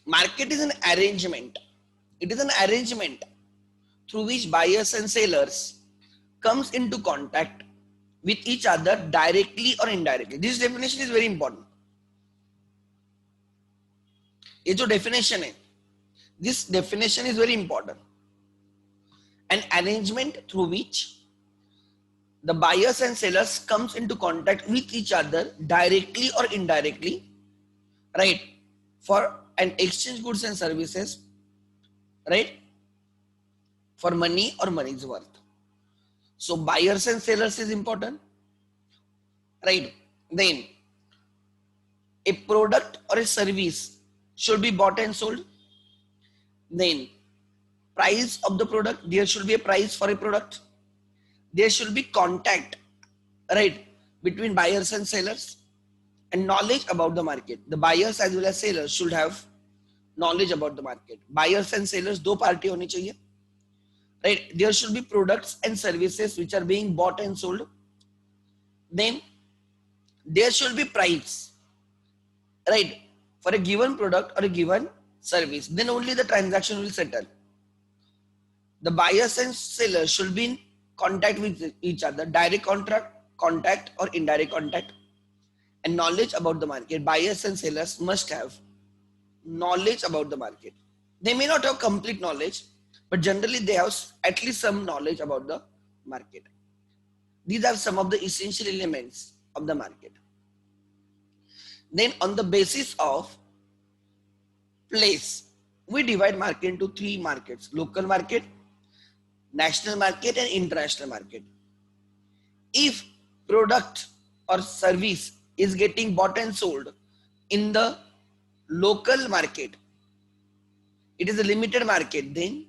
Market is an arrangement. It is an arrangement through which buyers and sellers comes into contact with each other directly or indirectly. This definition is very important. ये जो definition है, this definition is very important. An arrangement through which the buyers and sellers comes into contact with each other directly or indirectly, right, for an exchange goods and services, right, for money or money's worth. So buyers and sellers is important, right? Then a product or a service should be bought and sold. Then price of the product, there should be a price for a product. There should be contact, right, between buyers and sellers, and knowledge about the market. The buyers as well as sellers should have knowledge about the market. Buyers and sellers दो party होनी चाहिए, right? There should be products and services which are being bought and sold. Then there should be price, right, for a given product or a given service. Then only the transaction will settle. The buyers and sellers should be in contact with each other, direct contact or indirect contact, and knowledge about the market. Buyers and sellers must have knowledge about the market. They may not have complete knowledge, but generally they have at least some knowledge about the market. These are some of the essential elements of the market. Then on the basis of place, we divide market into three markets: local market, national market, and international market. If product or service is getting bought and sold in the local market, it is a limited market, then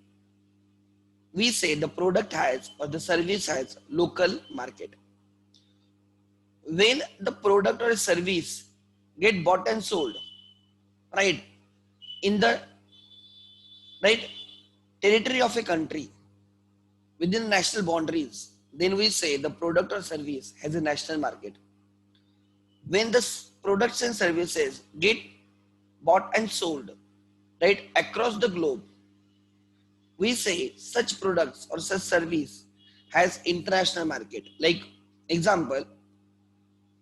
we say the product has or the service has local market. When the product or service get bought and sold, right, in the right territory of a country within national boundaries, then we say the product or service has a national market. When the products and services get bought and sold, right, across the globe, we say such products or such service has international market. Like example,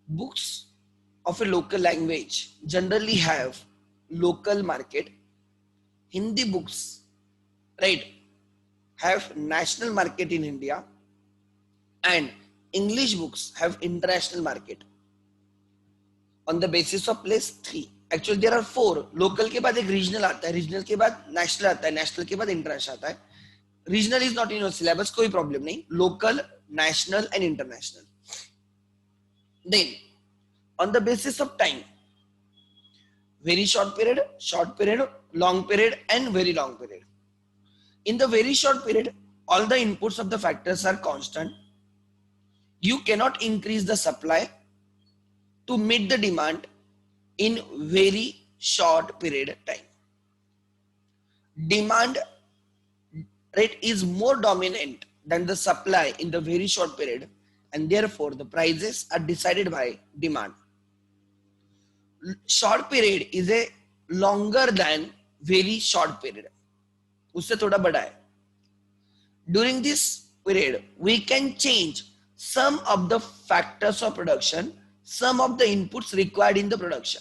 books of a local language generally have local market. Hindi books, right, have national market in India, and English books have international market. On the basis of place, three. Actually there are four. Local के बाद एक regional आता है, regional के बाद national आता है, national के बाद international आता है. Regional is not in your syllabus, कोई problem नहीं. Local, national and international. Then on the basis of time, very short period, long period, and very long period. In the very short period, all the inputs of the factors are constant. You cannot increase the supply to meet the demand in very short period time. Demand, right, is more dominant than the supply in the very short period, and therefore the prices are decided by demand. Short period is a longer than very short period. उससे थोड़ा बड़ा है. During this period, we can change some of the factors of production, some of the inputs required in the production.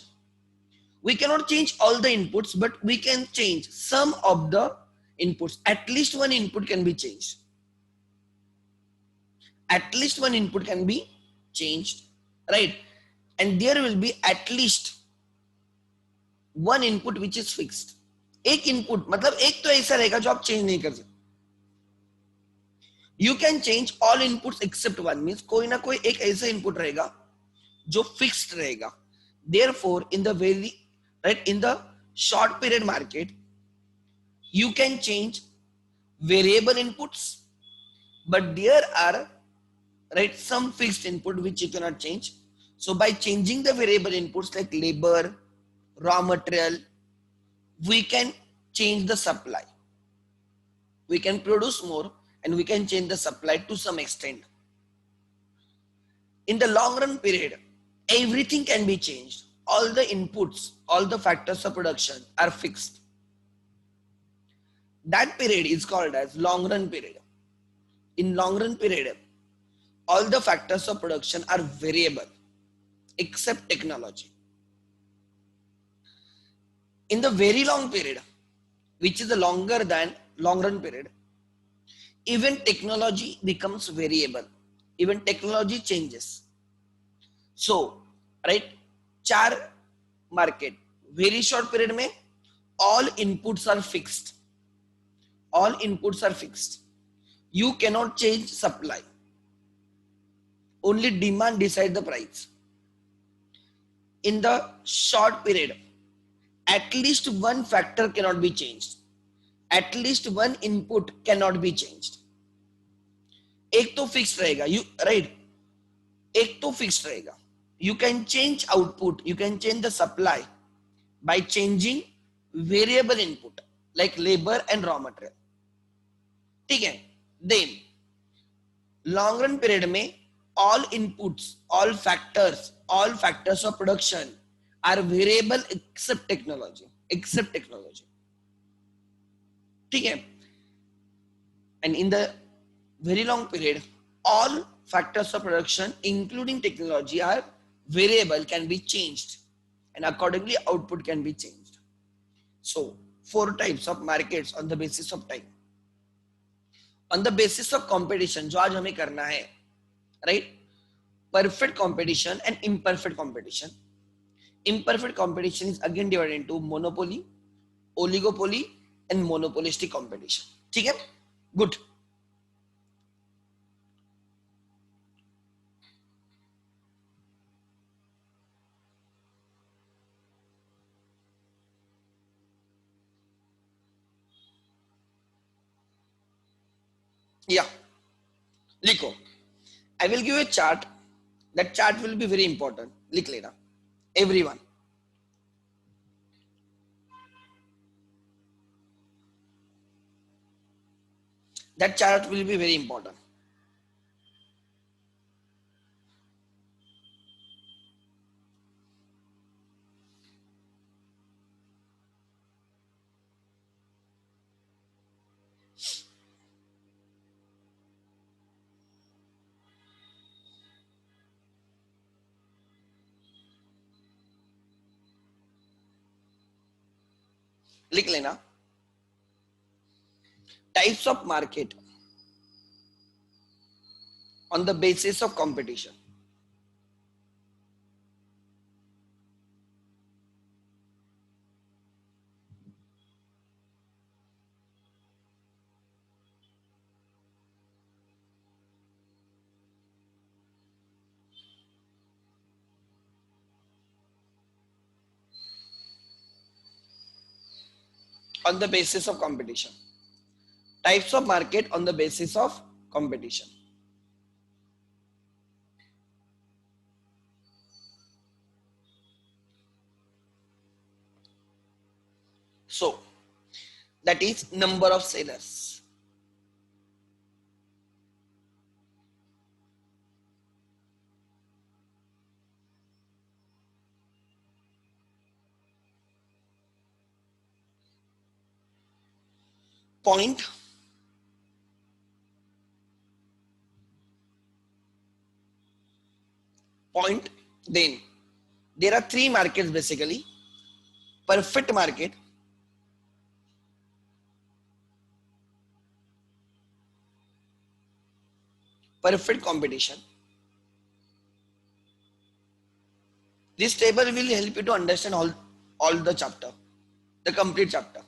We cannot change all the inputs, but we can change some of the inputs. At least one input can be changed. At least one input can be changed, right? And there will be at least one input which is fixed. एक input मतलब एक तो ऐसा रहेगा जो आप change नहीं कर सकते. You can change all inputs except one, means कोई ना कोई एक ऐसा input रहेगा जो fixed रहेगा. Therefore, in the very right in the short period market, you can change variable inputs, but there are right some fixed input which you cannot change. So by changing the variable inputs like labor, raw material, we can change the supply. We can produce more and we can change the supply to some extent. In the long run period, everything can be changed. All the inputs, all the factors of production are fixed. That period is called as long run period. In long run period, all the factors of production are variable except technology. In the very long period, which is longer than long run period, even technology becomes variable. Even technology changes. So, right, char market, very short period में all inputs are fixed. All inputs are fixed. You cannot change supply. Only demand decide the price. In the short period, at least one factor cannot be changed. At least one input cannot be changed. एक तो fix रहेगा, you right, एक तो fix रहेगा. You can change output, you can change the supply by changing variable input like labor and raw material. ठीक है. Then long run period में all inputs, all factors of production are variable except technology. ठीक है. And in the very long period, all factors of production including technology are variable, can be changed, and accordingly output can be changed. So 4 types of markets on the basis of time. On the basis of competition, जो आज हमें करना है, right? Perfect competition and imperfect competition. Imperfect competition is again divided into monopoly, oligopoly, and monopolistic competition. ठीक है? Good. Yeah. लिखो. I will give you a chart. That chart will be very important. लिख लेना. Everyone. That chart will be very important. लिख लेना. Types of market on the basis of competition. On the basis of competition. Types of market on the basis of competition. So, that is number of sellers. Point. Point. Then there are 3 markets basically. Perfect market, perfect competition. This table will help you to understand all the chapter, the complete chapter.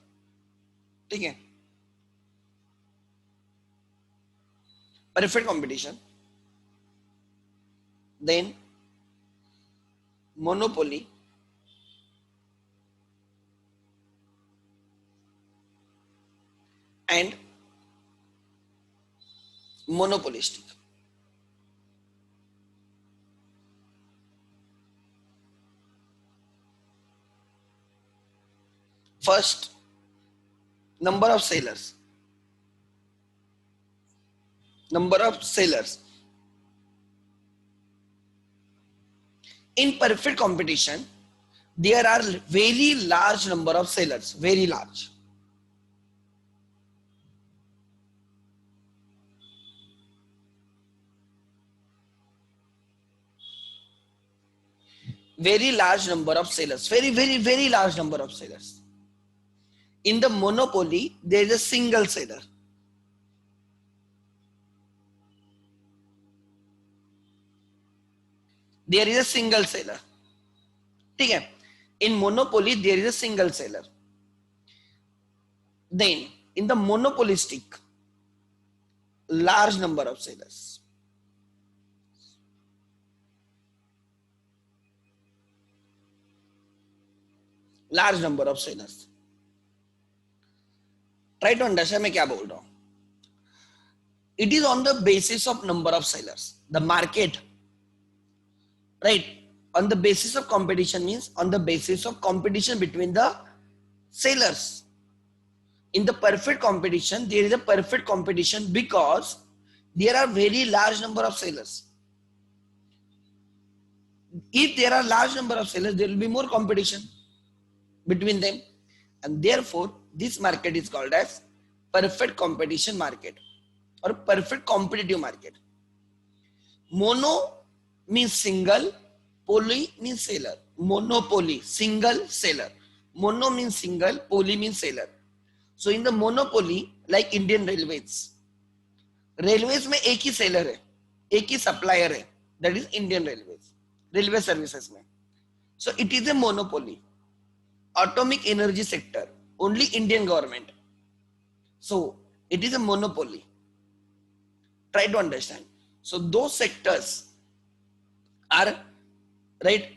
ठीक है? Perfect competition, then monopoly, and monopolistic. First, number of sellers. Number of sellers. In perfect competition, there are very large number of sellers, very large. very large number of sellers, very large number of sellers. In the monopoly, there is a single seller. There is a single seller. ठीक है? In monopoly, there is a single seller. Then, in the monopolistic, large number of sellers. Large number of sellers. Try to understand मैं क्या बोल रहा हूँ. It is on the basis of number of sellers. The market, right? On the basis of competition means on the basis of competition between the sellers. In the perfect competition, there is a perfect competition because there are very large number of sellers. If there are large number of sellers, there will be more competition between them, and therefore this market is called as perfect competition market or perfect competitive market. Mono means single, poly means seller. Monopoly, single, seller. Mono means single, poly means seller. So in the monopoly, like Indian Railways, railways में एक ही seller है, एक ही supplier है, that is Indian Railways, railway services में. So it is a monopoly. Atomic energy sector, only Indian government. So it is a monopoly. Try to understand. So those sectors are right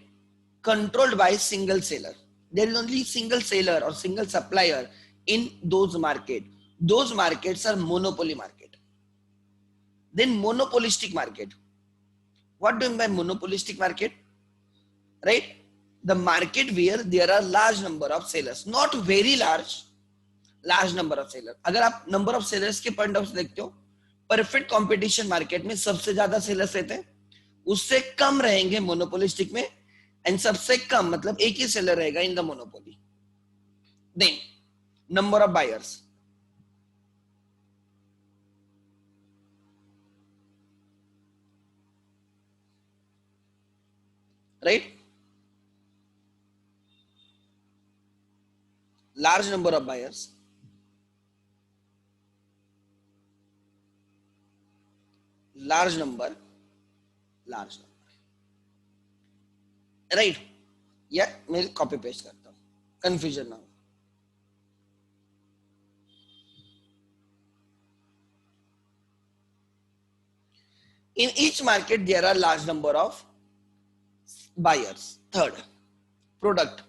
controlled by single seller. There is only single seller or single supplier in those market. Those markets are monopoly market. Then monopolistic market. What do you mean by monopolistic market? Right? The market where there are large number of sellers, not very large, large number of sellers. अगर आप number of sellers के point of से देखते हो, perfect competition market में सबसे ज्यादा sellers रहते हैं, उससे कम रहेंगे मोनोपोलिस्टिक में, एंड सबसे कम मतलब एक ही सेलर रहेगा in the monopoly. Then number of buyers. Right? Large number of buyers, large number, right? या मैं कॉपी पेस्ट करता हूं, कंफ्यूजन ना हो. In each market there are large number of buyers. Third, product.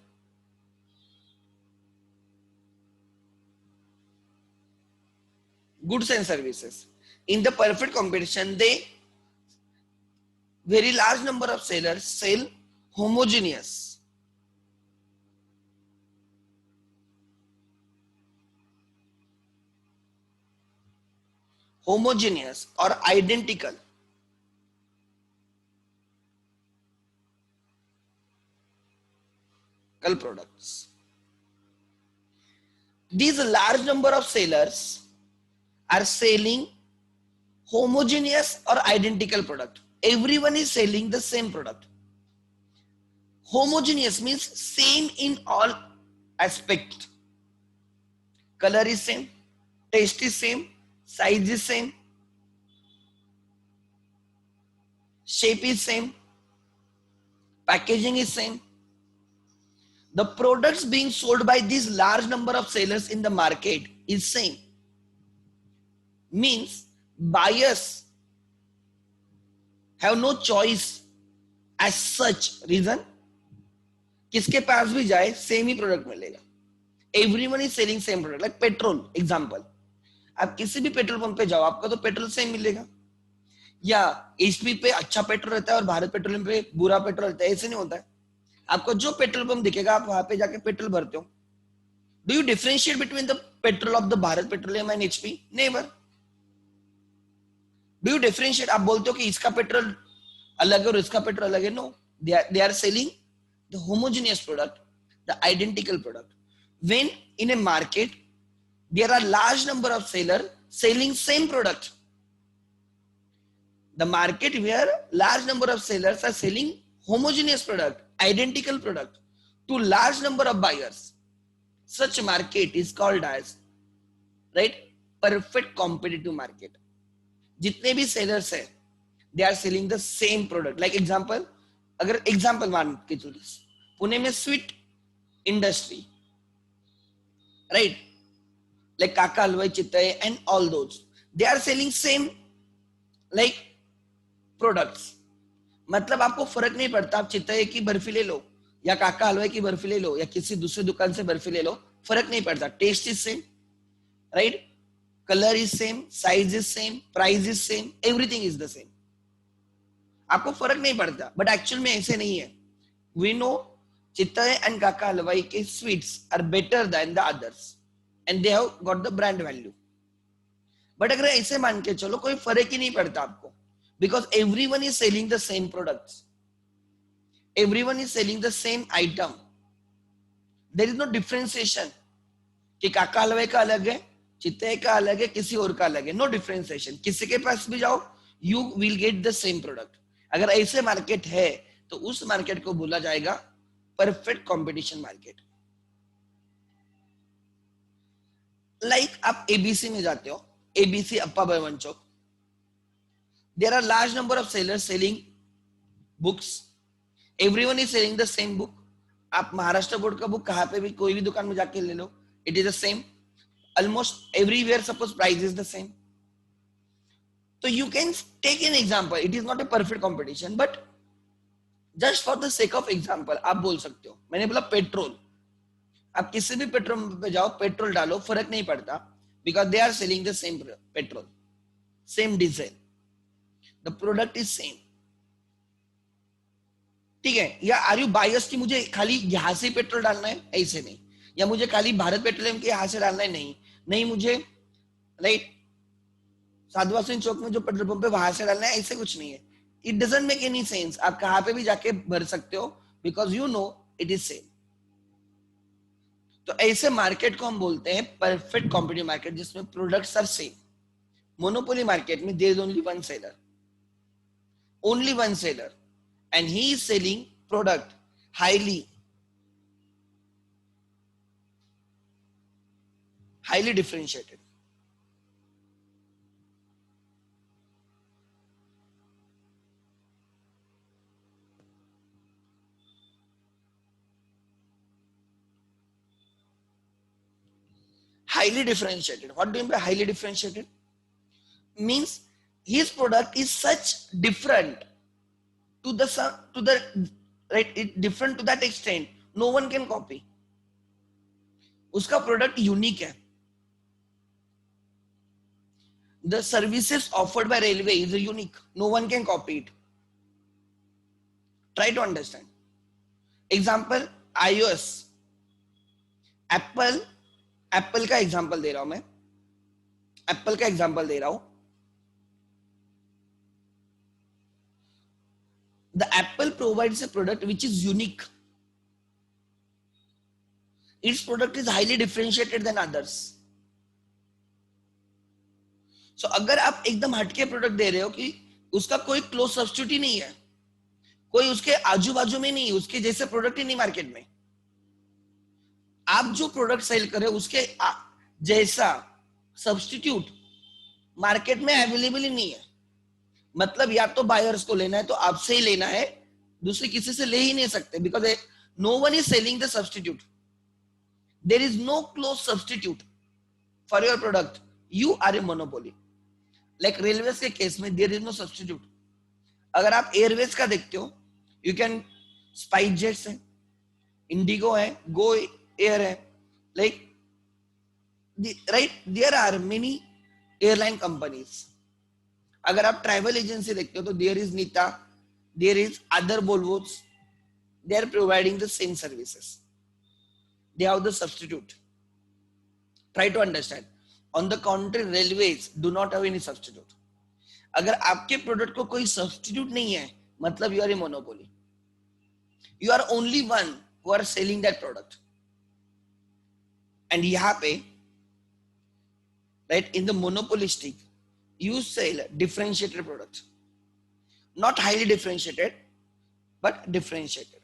Goods and services. In the perfect competition, they very large number of sellers sell homogeneous. Homogeneous or identical. Products. These large number of sellers are selling homogeneous or identical product. Everyone is selling the same product. Homogeneous means same in all aspects. Color is same, taste is same, size is same, shape is same, packaging is same. The products being sold by this large number of sellers in the market is same. Means buyers have no choice as such. Reason, किसके पास भी जाए same ही product मिलेगा. Everyone is selling same product. Like petrol example, आप किसी भी petrol pump पे जाओ, आपका तो पेट्रोल सेम मिलेगा. या एचपी पे अच्छा पेट्रोल रहता है और भारत पेट्रोलियम पे बुरा पेट्रोल रहता है, ऐसे नहीं होता है. आपको जो पेट्रोल पंप दिखेगा आप वहां पे जाके पेट्रोल भरते हो. Do you differentiate between the petrol of the Bharat petroleum and HP? Never. Do you differentiate? आप बोलते हो कि इसका पेट्रोल अलग है और इसका पेट्रोल अलग है? No, they are selling the homogeneous product, the identical product. When in a market there are large number of sellers selling same product, the market where large number of sellers are selling homogeneous product, identical product to large number of buyers, such market is called as, right, perfect competitive market. जितने भी sellers है, they are selling the same product. Like example, अगर example मान के चलिए, पुणे में sweet industry, right, like काका हलवाई Chitai and all those, they are selling same like products. मतलब आपको फर्क नहीं पड़ता, आप चितई की बर्फी ले लो या काका हलवाई की बर्फी ले लो या किसी दूसरी दुकान से बर्फी ले लो, फर्क नहीं पड़ता. Taste is same, right, colour is same, size is same, price is same, everything is the same. आपको फर्क नहीं पड़ता. बट एक्चुअल में ऐसे नहीं है. We know Chitai and Kaka Halwai के sweets are better than the others and they have got the brand value. But अगर ऐसे मान के चलो, कोई फर्क ही नहीं पड़ता आपको, because everyone is selling the same products, everyone is selling the same item, there is no differentiation कि काका हलवाई का अलग है, चितई का अलग है, किसी और का अलग है. No differentiation. किसी के पास भी जाओ, you will get the same product. अगर ऐसे मार्केट है तो उस मार्केट को बोला जाएगा परफेक्ट कंपटीशन मार्केट. लाइक आप एबीसी में जाते हो, ABC Appa Barman Chowk, there are large number of sellers selling books, everyone is selling the same book. आप महाराष्ट्र बोर्ड का बुक कहाँ पे भी कोई भी दुकान में जाके ले लो, it is the same, almost everywhere suppose price is the same. So you can take an example, it is not a perfect competition, but just for the sake of example आप बोल सकते हो. मैंने बोला पेट्रोल, आप किसी भी petrol पे जाओ, पेट्रोल डालो, फर्क नहीं पड़ता, because they are selling the same petrol, same diesel, the product is same. ठीक है. या आर यू बायस कि मुझे खाली यहां से पेट्रोल डालना है, ऐसे नहीं. या मुझे खाली भारत पेट्रोलियम के यहां से डालना है, नहीं नहीं, मुझे राइट साधुआ सिंह चौक में जो पेट्रोल पंप है वहां से डालना है, ऐसे कुछ नहीं है. It doesn't make any sense. आप कहां पे भी जाके भर सकते हो, because you know it is same. तो ऐसे मार्केट को हम बोलते हैं परफेक्ट कॉम्पिटिटिव मार्केट, जिसमें products are same. Monopoly market में there is only one seller, only one seller, and he is selling product highly differentiated. Highly differentiated. What do you mean by highly differentiated? Means his product is such different to the right, it different to that extent no one can copy. उसका product unique है. The services offered by railway is unique, no one can copy it. Try to understand. Example iOS, Apple का example दे रहा हूं मैं, Apple का example दे रहा हूं. The Apple provides a product which is unique. Its product is highly differentiated than others. So अगर आप एकदम हटके प्रोडक्ट दे रहे हो कि उसका कोई क्लोज सब्स्टिट्यूट ही नहीं है, कोई उसके आजू बाजू में नहीं, उसके जैसे प्रोडक्ट ही नहीं मार्केट में, आप जो प्रोडक्ट सेल कर रहे हो उसके जैसा सब्स्टिट्यूट मार्केट में अवेलेबल ही नहीं है. मतलब या तो बायर्स को लेना है तो आपसे ही लेना है, दूसरे किसी से ले ही नहीं सकते, because no one is selling the substitute. There is no close substitute for your product. You are a monopoly. Like railways के केस में देयर इज नो सब्स्टिट्यूट. अगर आप एयरवेज का देखते हो, यू कैन स्पाइस जेट्स है, इंडिगो है, गो एयर है, like right, there are many airline companies. अगर आप ट्रैवल एजेंसी देखते हो तो there is Neeta, there is other Volvos, they are providing the same services, they have the substitute. Try to understand. On the contrary railways do not have any substitute. अगर आपके product को कोई substitute नहीं है, मतलब you are a monopoly. You are only one who are selling that product. And यहाँ पे right in the monopolistic you sell differentiated products, not highly differentiated but differentiated.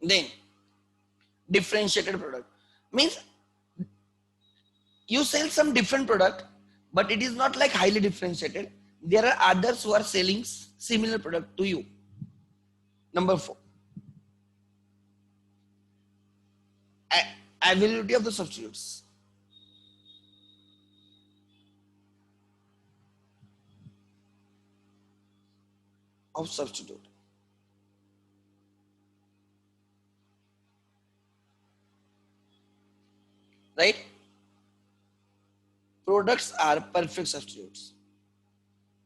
Then differentiated product means you sell some different product, but it is not like highly differentiated. There are others who are selling similar product to you. Number 4, availability of the substitutes. Of substitute. Right? Products are perfect substitutes.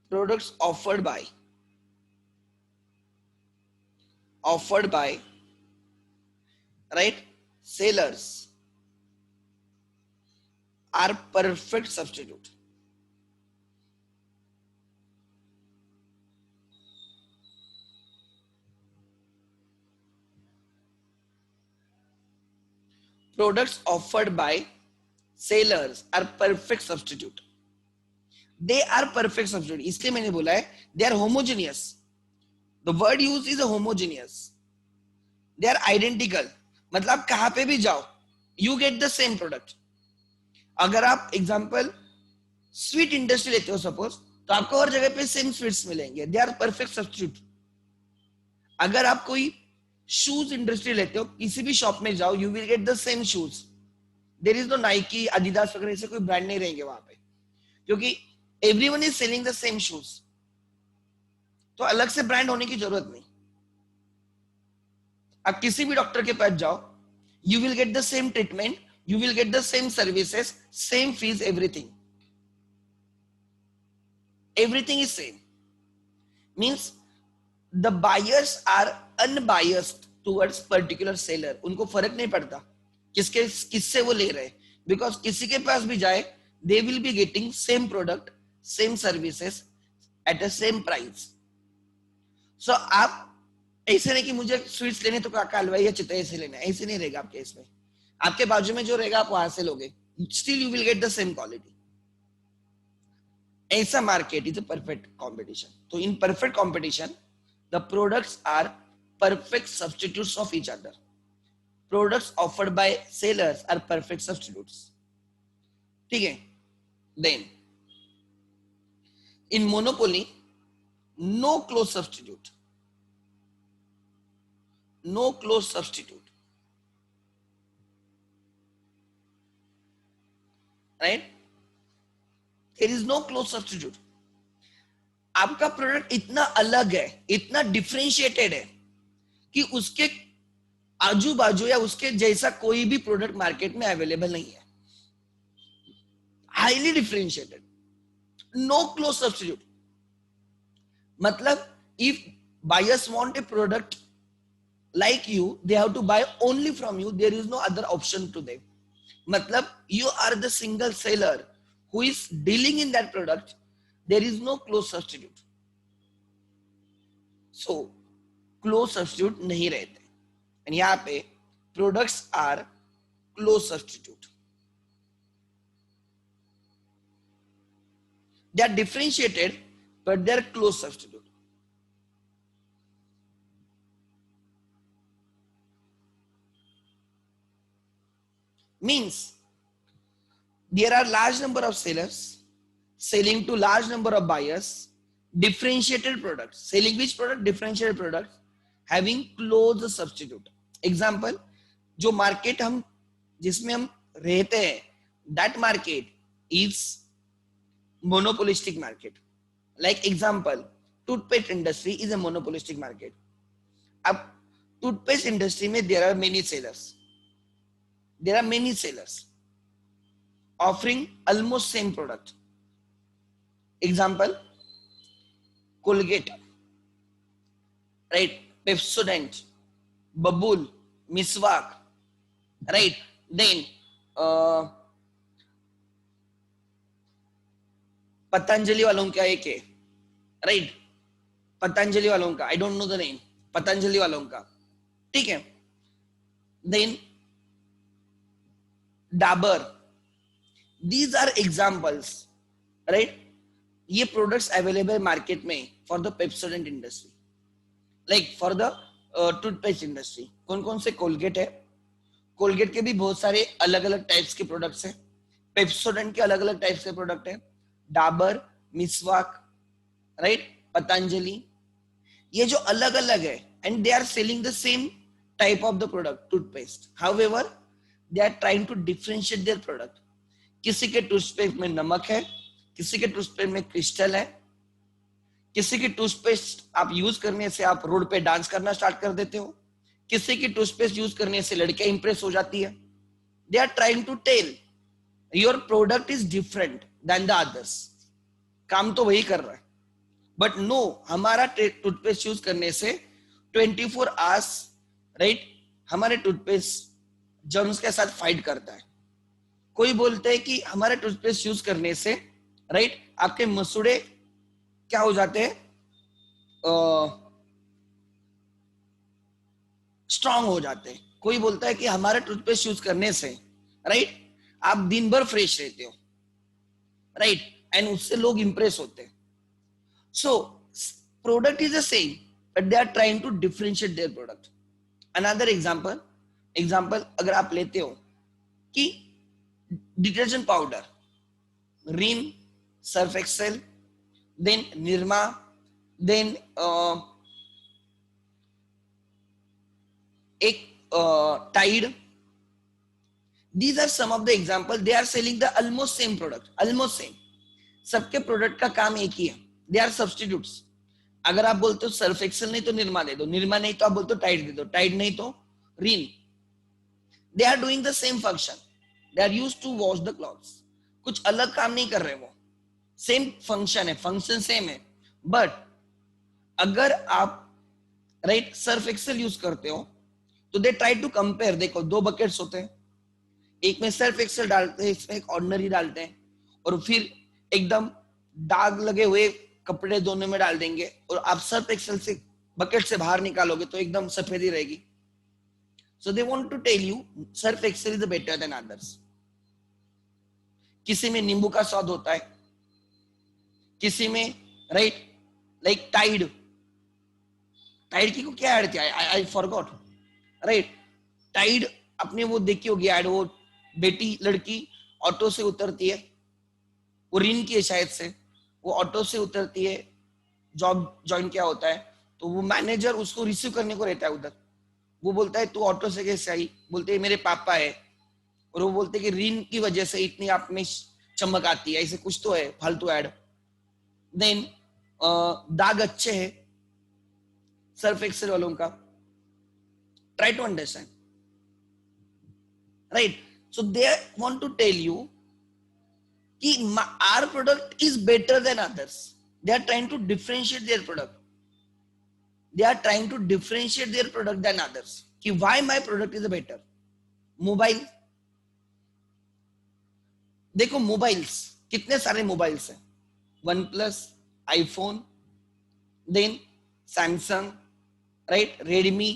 Products offered by right sellers are perfect substitute. Products offered by sellers are perfect substitute. They are perfect substitute. इसलिए मैंने बोला है they are homogeneous. The word used is a homogeneous. They are identical. मतलब कहां पे भी जाओ you get the same product. अगर आप एग्जांपल स्वीट इंडस्ट्री लेते हो सपोज, तो आपको हर जगह पे सेम स्वीट्स मिलेंगे. They are perfect substitute. अगर आप कोई शूज इंडस्ट्री लेते हो, किसी भी शॉप में जाओ you will get the same shoes. There is no Nike Adidas वगैरह ऐसे कोई ब्रांड नहीं रहेंगे वहां पे, क्योंकि everyone is selling the same shoes. तो अलग से ब्रांड होने की जरूरत नहीं. आप किसी भी डॉक्टर के पास जाओ, you will get the same treatment, you will get the same services, same fees, everything is same. Means the buyers are unbiased towards particular seller. उनको फर्क नहीं पड़ता किससे वो ले रहे, because किसी के पास भी जाए they will be getting same product, same services at the same price. So आप ऐसे नहीं कि मुझे स्वीट्स लेने तो काका हलवाई या चितई से लेना, ऐसे नहीं रहेगा आपके इसमें. आपके बाजू में जो रहेगा आप वहां से लोगे, still you will get the same quality. ऐसा market is a perfect competition. तो in perfect competition the products are perfect substitutes of each other. Products offered by sellers are perfect substitutes. ठीक है. Then in monopoly no close substitute, no close substitute. Right, there is no close substitute. आपका product इतना अलग है, इतना differentiated है कि उसके आजू बाजू या उसके जैसा कोई भी प्रोडक्ट मार्केट में अवेलेबल नहीं है. Highly differentiated, no close substitute. मतलब if buyers want a product like you, they have to buy only from you. There is no other option to them. मतलब you are the single seller who is dealing in that product. There is no close substitute. So close substitute नहीं रहते. And यहाँ पे products are close substitute. They are differentiated, but they are close substitute. Means there are large number of sellers selling to large number of buyers differentiated products. Selling which product? Differentiated products having close substitute. Example, जो market हम जिसमें हम रहते हैं, that market is monopolistic market. Like example, toothpaste industry is a monopolistic market. अब toothpaste industry में there are many sellers. There are many sellers offering almost same product. Example, Colgate, right? Pepsodent, Babool, Miswak, right? Then Patanjali वालों का एक है, right? Patanjali वालों का, I don't know the name. Patanjali वालों का, ठीक है? Then Dabur. These are examples, right? ये products available market में for the Pepsodent industry, like for the toothpaste industry. कौन कौन से? कोलगेट है, कोलगेट के भी बहुत सारे अलग अलग टाइप्स के प्रोडक्ट्स हैं, पेप्सोडेंट के अलग अलग टाइप्स के प्रोडक्ट हैं, डाबर, मिसवाक, राइट, पतंजलि, ये जो अलग अलग है, and they are selling the same type of the product toothpaste, however they are trying to differentiate their product. किसी के टूथपेस्ट में नमक है, किसी के टूथपेस्ट में क्रिस्टल है, किसी की टूथपेस्ट आप यूज करने से आप रोड पे डांस करना स्टार्ट कर देते हो, किसी की टूथपेस्ट यूज करने से लड़कियां इंप्रेस हो जाती है। They are trying to tell your product is different than the others. काम तो वही कर रहा है, बट नो, हमारा टूथपेस्ट यूज करने से 24 आवर्स, राइट, हमारे टूथपेस्ट जर्म्स के साथ फाइट करता है। कोई बोलते हैं कि हमारे टूथपेस्ट यूज करने से, राइट, आपके मसूड़े क्या हो जाते हैं, स्ट्रांग हो जाते हैं। कोई बोलता है कि हमारे टूथपेस्ट यूज करने से, राइट, आप दिन भर फ्रेश रहते हो, राइट, एंड उससे लोग इंप्रेस होते हैं। So product is the same, but they are trying to differentiate their product. Another example अगर आप लेते हो कि detergent powder, Rin, Surf Excel, then Nirma, then एक Tide. These are some of the example. They are selling the almost same product, almost same. सबके product का काम एक ही है, they are substitutes. अगर आप बोलते हो सर्फ एक्सेल नहीं तो निरमा दे दो, निरमा नहीं तो आप बोलते हो टाइड दे दो, टाइड नहीं तो रिन। They are doing the same function. They are used to wash the clothes. कुछ अलग काम नहीं कर रहे वो, सेम फंक्शन है, फंक्शन सेम है। बट अगर आप, राइट, सर्फ एक्सेल यूज करते हो तो दे ट्राई टू कंपेयर। देखो, दो बकेट्स होते हैं, एक में सर्फ एक्सेल डालते हैं, इसमें एक ऑर्डिनरी डालते हैं, और फिर एकदम दाग लगे हुए कपड़े दोनों में डाल देंगे, और आप सर्फ एक्सेल से बकेट से बाहर निकालोगे तो एकदम सफेदी रहेगी। So they want to tell you Surf Excel is better than others. किसी में नींबू का स्वाद होता है, किसी में, राइट, लाइक टाइड की को क्या ऐड किया, आई फॉरगॉट, राइट, टाइड अपने वो देखी होगी ऐड, वो बेटी लड़की ऑटो से उतरती है, वो रिन की है शायद से, वो ऑटो से उतरती है, जॉब ज्वाइन किया होता है, तो वो मैनेजर उसको रिसीव करने को रहता है उधर। वो बोलता है तू ऑटो से कैसे आई, बोलते है मेरे पापा है, और वो बोलते कि रिन की वजह से इतनी आप में चमक आती है, ऐसे कुछ तो है फालतू ऐड। देन दाग अच्छे है सर्फ एक्सेल वालों का, try to understand, right. So they want to tell you कि our product is better than others. They are trying to differentiate their product, they are trying to differentiate their product than others, कि why my product is better. Mobile देखो, mobiles कितने सारे mobiles हैं, OnePlus, iPhone, then Samsung, right, Redmi.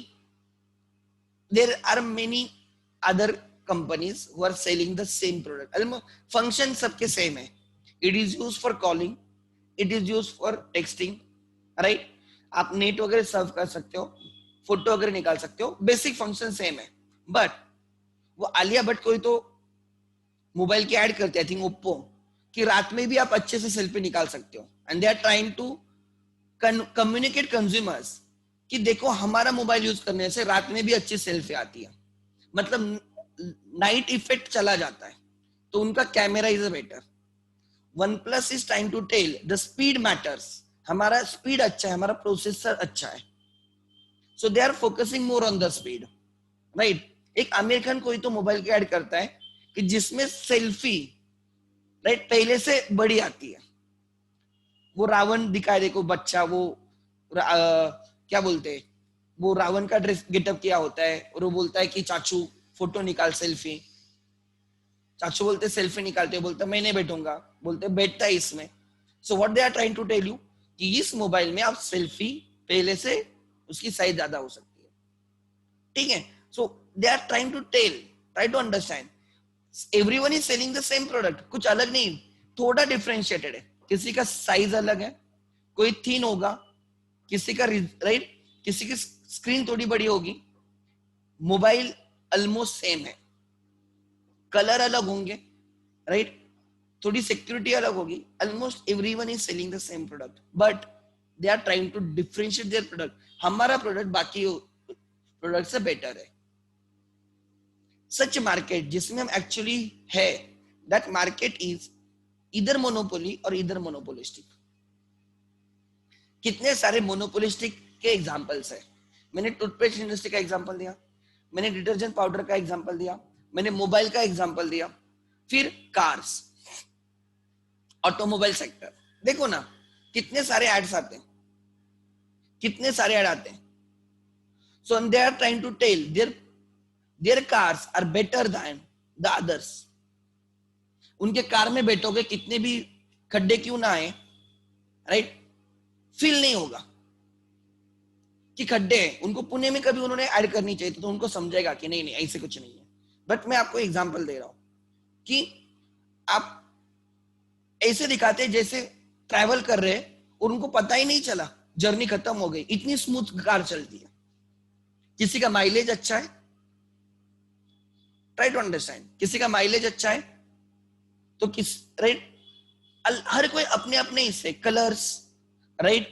There are many other companies who are selling the same product. Function सबके same है. It is used for calling, it is used for texting, right? आप net वगैरह सर्व कर सकते हो, photo वगैरह निकाल सकते हो, बेसिक फंक्शन सेम है। बट वो आलिया भट्ट कोई तो मोबाइल की ऐड करते हैं, आई थिंक ओप्पो, कि रात में भी आप अच्छे से सेल्फी निकाल सकते हो, and they are trying to communicate consumers कि देखो हमारा मोबाइल यूज करने से रात में भी अच्छी सेल्फी आती है, मतलब नाइट इफेक्ट चला जाता है, तो उनका camera is better. OnePlus is trying to tell the speed matters, हमारा स्पीड अच्छा है, हमारा प्रोसेसर अच्छा है, so they are focusing more on the speed, right. एक आमिर खान कोई तो मोबाइल की ऐड करता है कि जिसमें सेल्फी, राइट, पहले से बड़ी आती है, वो रावण दिखाए, देखो बच्चा, वो क्या बोलते हैं, वो रावण का ड्रेस गेटअप किया होता है, और वो बोलता है कि चाचू फोटो निकाल सेल्फी, चाचू बोलते सेल्फी निकालते हो, बोलते मैं नहीं बैठूंगा, बोलते बैठता है इसमें। So what they are trying to tell you कि इस मोबाइल में आप सेल्फी पहले से उसकी साइज ज्यादा हो सकती है, ठीक है। So they are trying to tell, try to understand, everyone is selling the same product, कुछ अलग नहीं, थोड़ा डिफरेंशिएटेड है। किसी का साइज अलग है, कोई थिन होगा, किसी का, राइट, किसी की स्क्रीन थोड़ी बड़ी होगी, मोबाइल ऑलमोस्ट सेम है, कलर अलग होंगे, राइट, थोड़ी सिक्योरिटी अलग होगी, almost everyone is selling the same product, but they are trying to differentiate their product. हमारा प्रोडक्ट बाकी प्रोडक्ट से बेटर है. सच मार्केट जिसमें हम एक्चुअली है, दैट मार्केट इज इधर मोनोपोली और इधर मोनोपोलिस्टिक. कितने सारे मोनोपोलिस्टिक के एग्जांपल्स है. मैंने टूथपेस्ट इंडस्ट्री का एग्जांपल दिया, मैंने डिटर्जेंट पाउडर का एग्जांपल दिया, मैंने मोबाइल का एग्जांपल दिया, फिर कार्स, ऑटोमोबाइल सेक्टर. देखो ना कितने सारे एड्स आते हैं, कितने सारे एड आते हैं. So they are trying to tell their cars are better than the others. उनके कार में बैठोगे कितने भी खड्डे क्यों ना आए, राइट, फील नहीं होगा कि खड्डे हैं. उनको पुणे में कभी उन्होंने ऐड करनी चाहिए तो उनको समझेगा कि नहीं नहीं ऐसे कुछ नहीं है. बट मैं आपको एग्जांपल दे रहा हूं कि आप ऐसे दिखाते हैं जैसे ट्रैवल कर रहे हैं और उनको पता ही नहीं चला जर्नी खत्म हो गई, इतनी स्मूथ कार चलती है. किसी का माइलेज अच्छा है, ट्राई टू अंडरस्टैंड, किसी का माइलेज अच्छा है तो किस, राइट, हर कोई अपने अपने हिस्से, कलर्स, राइट,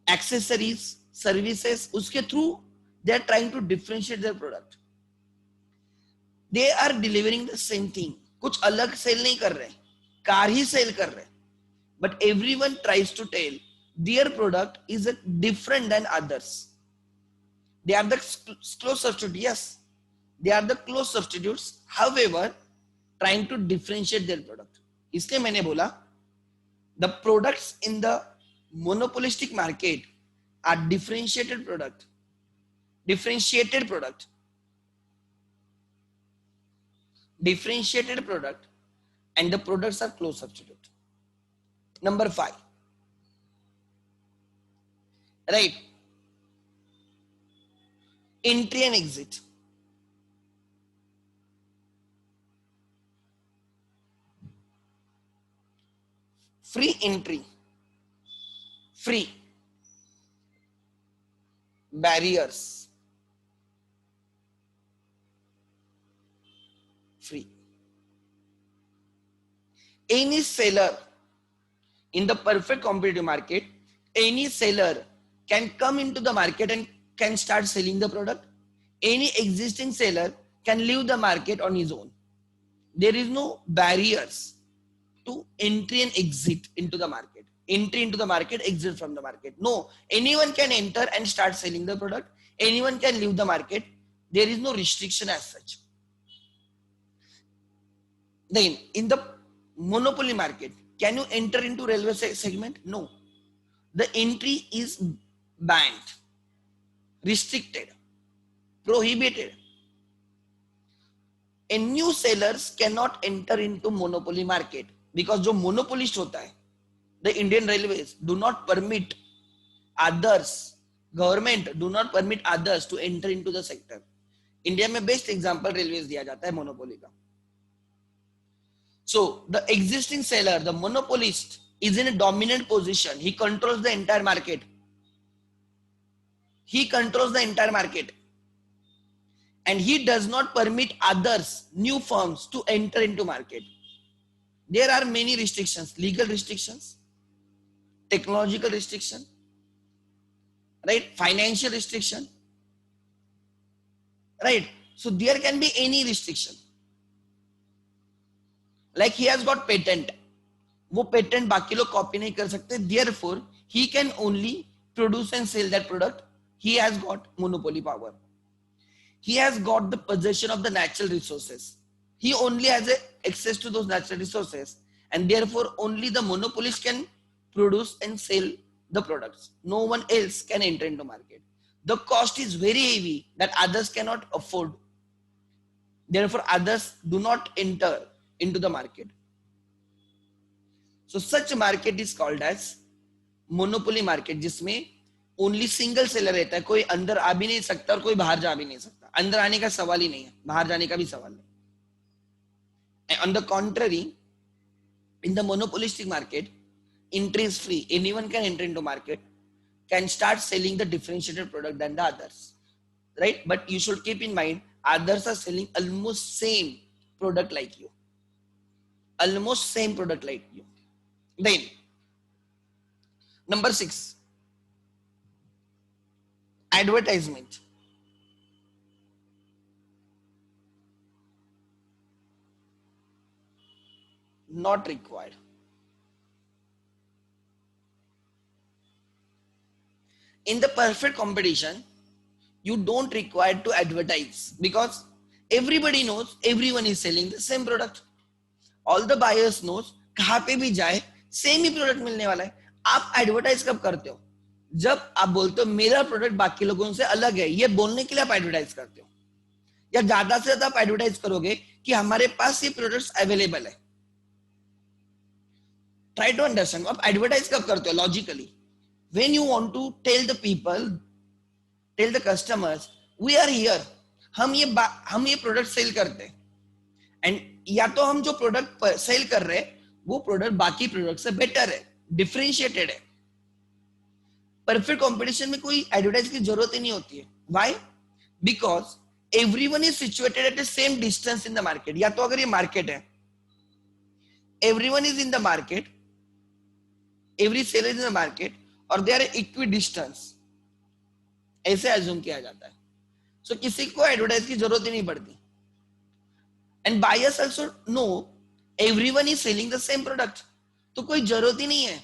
एक्सेसरीज, सर्विसेज, उसके through they are trying to differentiate their product. They are delivering the same thing, कुछ अलग सेल नहीं कर रहे, कार ही सेल कर रहे, but everyone tries to tell their product is different than others. They are the close substitute, yes, they are the close substitutes, however trying to differentiate their product. इसलिए मैंने बोला the products in the monopolistic market are differentiated product, differentiated product, differentiated product, and the products are close substitute. Number 5, right, entry and exit. Free entry, free, barriers, free. Any seller in the perfect competitive market, any seller can come into the market and can start selling the product. Any existing seller can leave the market on his own. There is no barriers to entry and exit into the market. Entry into the market, exit from the market. No, anyone can enter and start selling the product. Anyone can leave the market. There is no restriction as such. Then in the monopoly market, can you enter into railway segment? No. The entry is banned, restricted, prohibited. And new sellers cannot enter into monopoly market because जो monopolist होता है, the Indian Railways do not permit others, government do not permit others to enter into the sector. India में best example railways दिया जाता है monopoly का. So the existing seller, the monopolist, is in a dominant position. He controls the entire market. He controls the entire market. And he does not permit others, new firms, to enter into market. There are many restrictions, legal restrictions, technological restriction, right? Financial restriction, right? So there can be any restriction. Like he has got patent, वो patent बाकी लोग copy नहीं कर सकते, therefore he can only produce and sell that product. He has got monopoly power. He has got the possession of the natural resources. He only has access to those natural resources, and therefore only the monopolist can produce and sell the products. No one else can enter into market. The cost is very heavy that others cannot afford. Therefore others do not enter into the market. So such market is called as monopoly market, जिसमें only single seller रहता है, कोई अंदर आ भी नहीं सकता और कोई बाहर जा भी नहीं सकता. अंदर आने का सवाल ही नहीं है, बाहर जाने का भी सवाल नहीं. On the contrary, in the monopolistic market, entry is free. Anyone can enter into market. can start selling the differentiated product than the others, right? But you should keep in mind, others are selling almost same product like you, almost same product like you. Then number 6, advertisement. Not required. In the perfect competition, you don't require to advertise because everybody knows everyone is selling the same product. All the buyers knows कहाँ पे भी जाए same ही product मिलने वाला है. आप advertise कब करते हो? जब आप बोलते हो मेरा प्रोडक्ट बाकी लोगों से अलग है, ये बोलने के लिए आप एडवर्टाइज करते हो. या ज्यादा से ज्यादा आप एडवर्टाइज करोगे कि हमारे पास ये प्रोडक्ट्स अवेलेबल है. Try to understand. आप एडवर्टाइज कब करते हो? Logically, when you want to tell the people, tell the customers we are here, हम ये प्रोडक्ट सेल करते हैं. एंड या तो हम जो प्रोडक्ट सेल कर रहे हैं वो प्रोडक्ट बाकी प्रोडक्ट से बेटर है, डिफरेंशिएटेड है. परफेक्ट कंपटीशन में कोई एडवर्टाइज की जरूरत ही नहीं होती है. Why? Because everyone is situated at the same distance in the market. या तो अगर ये मार्केट है, everyone is in the market, every seller is in the market, और दे आर इक्वी डिस्टेंस, ऐसे अज्यूम किया जाता है. सो किसी को एडवर्टाइज की जरूरत ही नहीं पड़ती. And buyers also know everyone is selling the same product, तो कोई जरूरत ही नहीं है.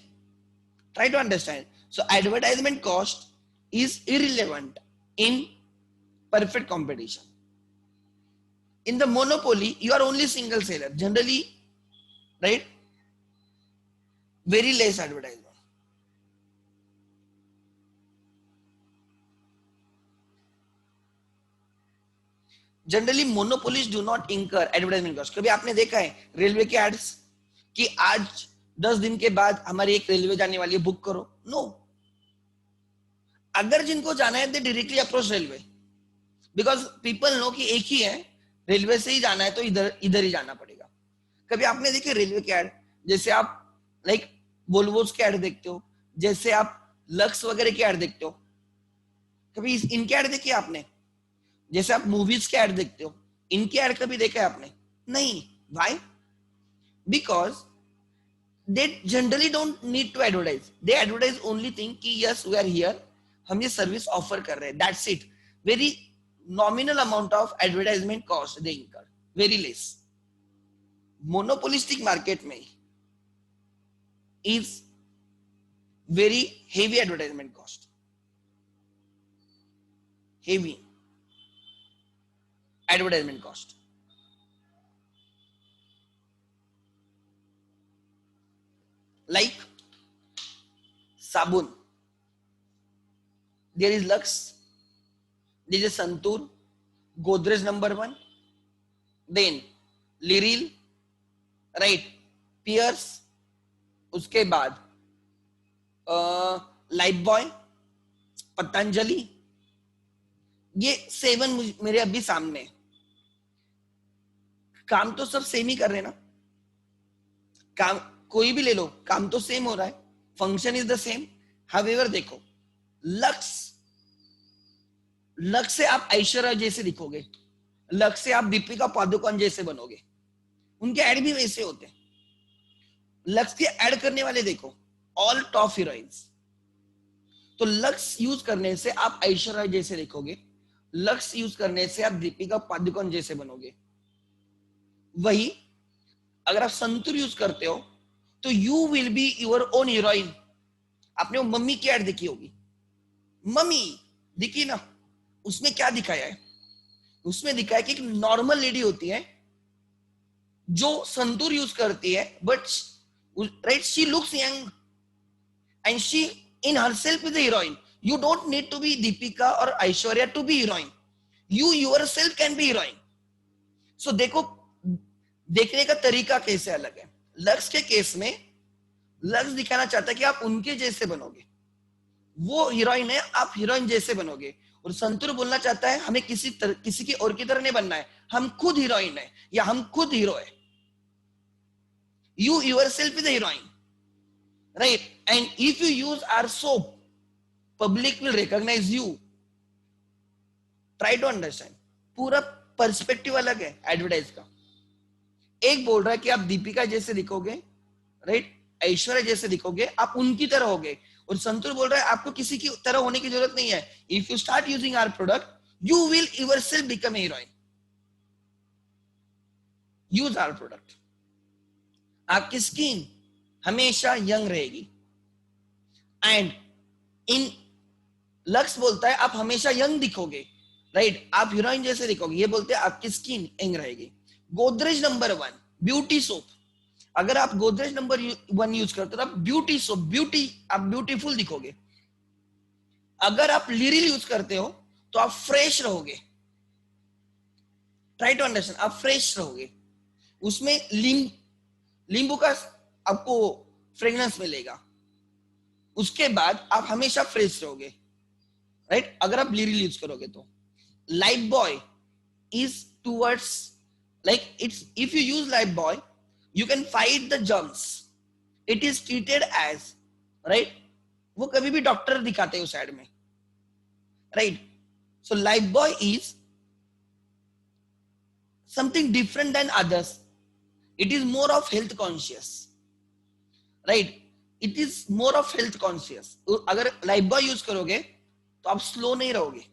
Try to understand. So advertisement cost is irrelevant in perfect competition. In the monopoly, you are only single seller. Generally, right? Very less advertisement. Generally, monopolies do not incur advertisement cost. कभी आपने देखा है railway के ads कि आज 10 दिन के बाद हमारी एक रेलवे जाने वाली है, बुक करो? नो. अगर जिनको जाना है दे directly approach railway, because people know कि एक ही है, रेलवे से ही जाना है तो इधर ही जाना पड़ेगा. कभी आपने देखे रेलवे के ऐड? जैसे आप लाइक वोल्वोस के ऐड देखते हो, जैसे आप लक्स वगैरह के ऐड देखते हो, कभी इनके ऐड देखे आपने? जैसे आप मूवीज के ऐड देखते हो, इनके ऐड कभी देखा है आपने? नहीं. Why? Because they generally don't need to advertise. They advertise only thing कि यस वी आर हियर, हम ये सर्विस ऑफर कर रहे हैं, that's it. Very nominal amount of advertisement cost they incur, very less. Monopolistic market में is very heavy advertisement cost, heavy advertisement cost. Like sabun, there is Lux, there is Santur, Godrej No. 1, then Liril, right? Pierce, उसके बाद Lifebuoy, Patanjali, ये 7 मेरे अभी सामने. काम तो सब सेम ही कर रहे हैं ना, काम कोई भी ले लो, काम तो सेम हो रहा है, function is the same. However देखो, लक्स से आप ऐश्वर्या जैसे दिखोगे, लक्स से आप दीपिका पादुकोण जैसे बनोगे, उनके ऐड भी वैसे होते हैं. लक्स के ऐड करने वाले देखो, ऑल टॉप हीरोइंस. तो लक्स यूज करने से आप ऐश्वर्या जैसे दिखोगे, लक्स यूज करने से आप दीपिका पादुकोण जैसे बनोगे. वही अगर आप संतूर यूज करते हो तो you will be your own heroine. आपने वो मम्मी की ऐड देखी होगी, मम्मी दिखी ना, उसमें क्या दिखाया है? उसमें दिखाया कि एक नॉर्मल लेडी होती है जो संतूर यूज करती है, but right she looks young and she in herself is a heroine. You don't need to be Deepika और Aishwarya to be heroine, you yourself can be heroine. So देखो, देखने का तरीका कैसे अलग है. लक्स के केस में लक्स दिखाना चाहता है कि आप उनके जैसे बनोगे, वो हीरोइन है, आप हीरोइन जैसे बनोगे. और संतूर बोलना चाहता है हमें किसी की और की तरह नहीं बनना है, हम खुद हीरोइन है या हम खुद हीरो है. You yourself is the heroine, right? And if you use our soap, public will recognise you. Try to understand. पूरा पर्सपेक्टिव अलग है एडवर्टाइज का. एक बोल रहा है कि आप दीपिका जैसे दिखोगे, राइट, ऐश्वर्या जैसे दिखोगे, आप उनकी तरह होगे. और संतूर बोल रहा है आपको किसी की तरह होने की जरूरत नहीं है. If you start using our product you will yourself become a heroine. Use our product. आपकी स्किन हमेशा यंग रहेगी. एंड इन लक्स बोलता है आप हमेशा यंग दिखोगे, राइट, आप हीरोइन जैसे दिखोगे. ये बोलते हैं आपकी स्किन यंग रहेगी. Godrej number 1 beauty soap. अगर आप गोदरेज नंबर 1 यूज करते हो तो आप ब्यूटी सोप, ब्यूटी, आप ब्यूटीफुल दिखोगे. अगर आप लिरिल यूज करते हो तो आप फ्रेश रहोगे. Try to understand. आप फ्रेश रहोगे. उसमें नींबू का आपको फ्रेग्रेंस मिलेगा. उसके बाद आप हमेशा फ्रेश रहोगे, राइट, अगर आप लिरिल यूज करोगे तो. Life boy is towards, like it's, if you use life boy you can fight the germs. it is treated as, right, वो कभी भी डॉक्टर दिखाते हैं उस साइड में, right. So life boy is something different than others. it is more of health conscious, right, it is more of health conscious. अगर life boy use करोगे तो आप स्लो नहीं रहोगे.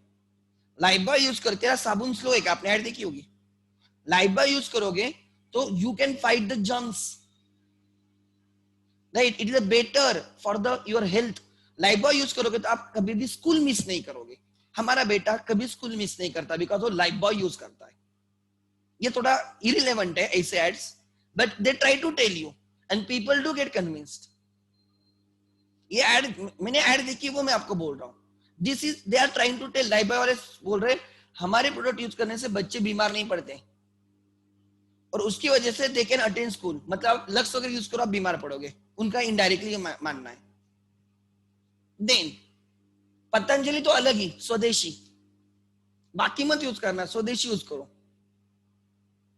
लाइफ बॉय यूज करते हैं साबुन स्लो है, आपने ऐड देखी होगी. लाइफ बॉय यूज करोगे तो you can fight the germs, right. It is better for the your health. Life boy use करोगे तो आप कभी भी स्कूल मिस नहीं करोगे. हमारा बेटा कभी स्कूल मिस नहीं करता बिकॉज वो लाइफ बॉय यूज करता है. ये थोड़ा इरिलेवेंट है ऐसे ads, but they try to tell you and people do get convinced. ये एड मैंने एड देखी, वो मैं आपको बोल रहा हूँ. This is, they are trying to tell. Lifebuoy वाले बोल रहे हमारे प्रोडक्ट यूज करने से बच्चे बीमार नहीं पड़ते और उसकी वजह से दे कैन अटेंड स्कूल. मतलब लक्स वगैरह यूज करो आप बीमार पड़ोगे, उनका इनडायरेक्टली मानना है. देन पतंजलि तो अलग ही, स्वदेशी. बाकी मत यूज करना, स्वदेशी यूज करो.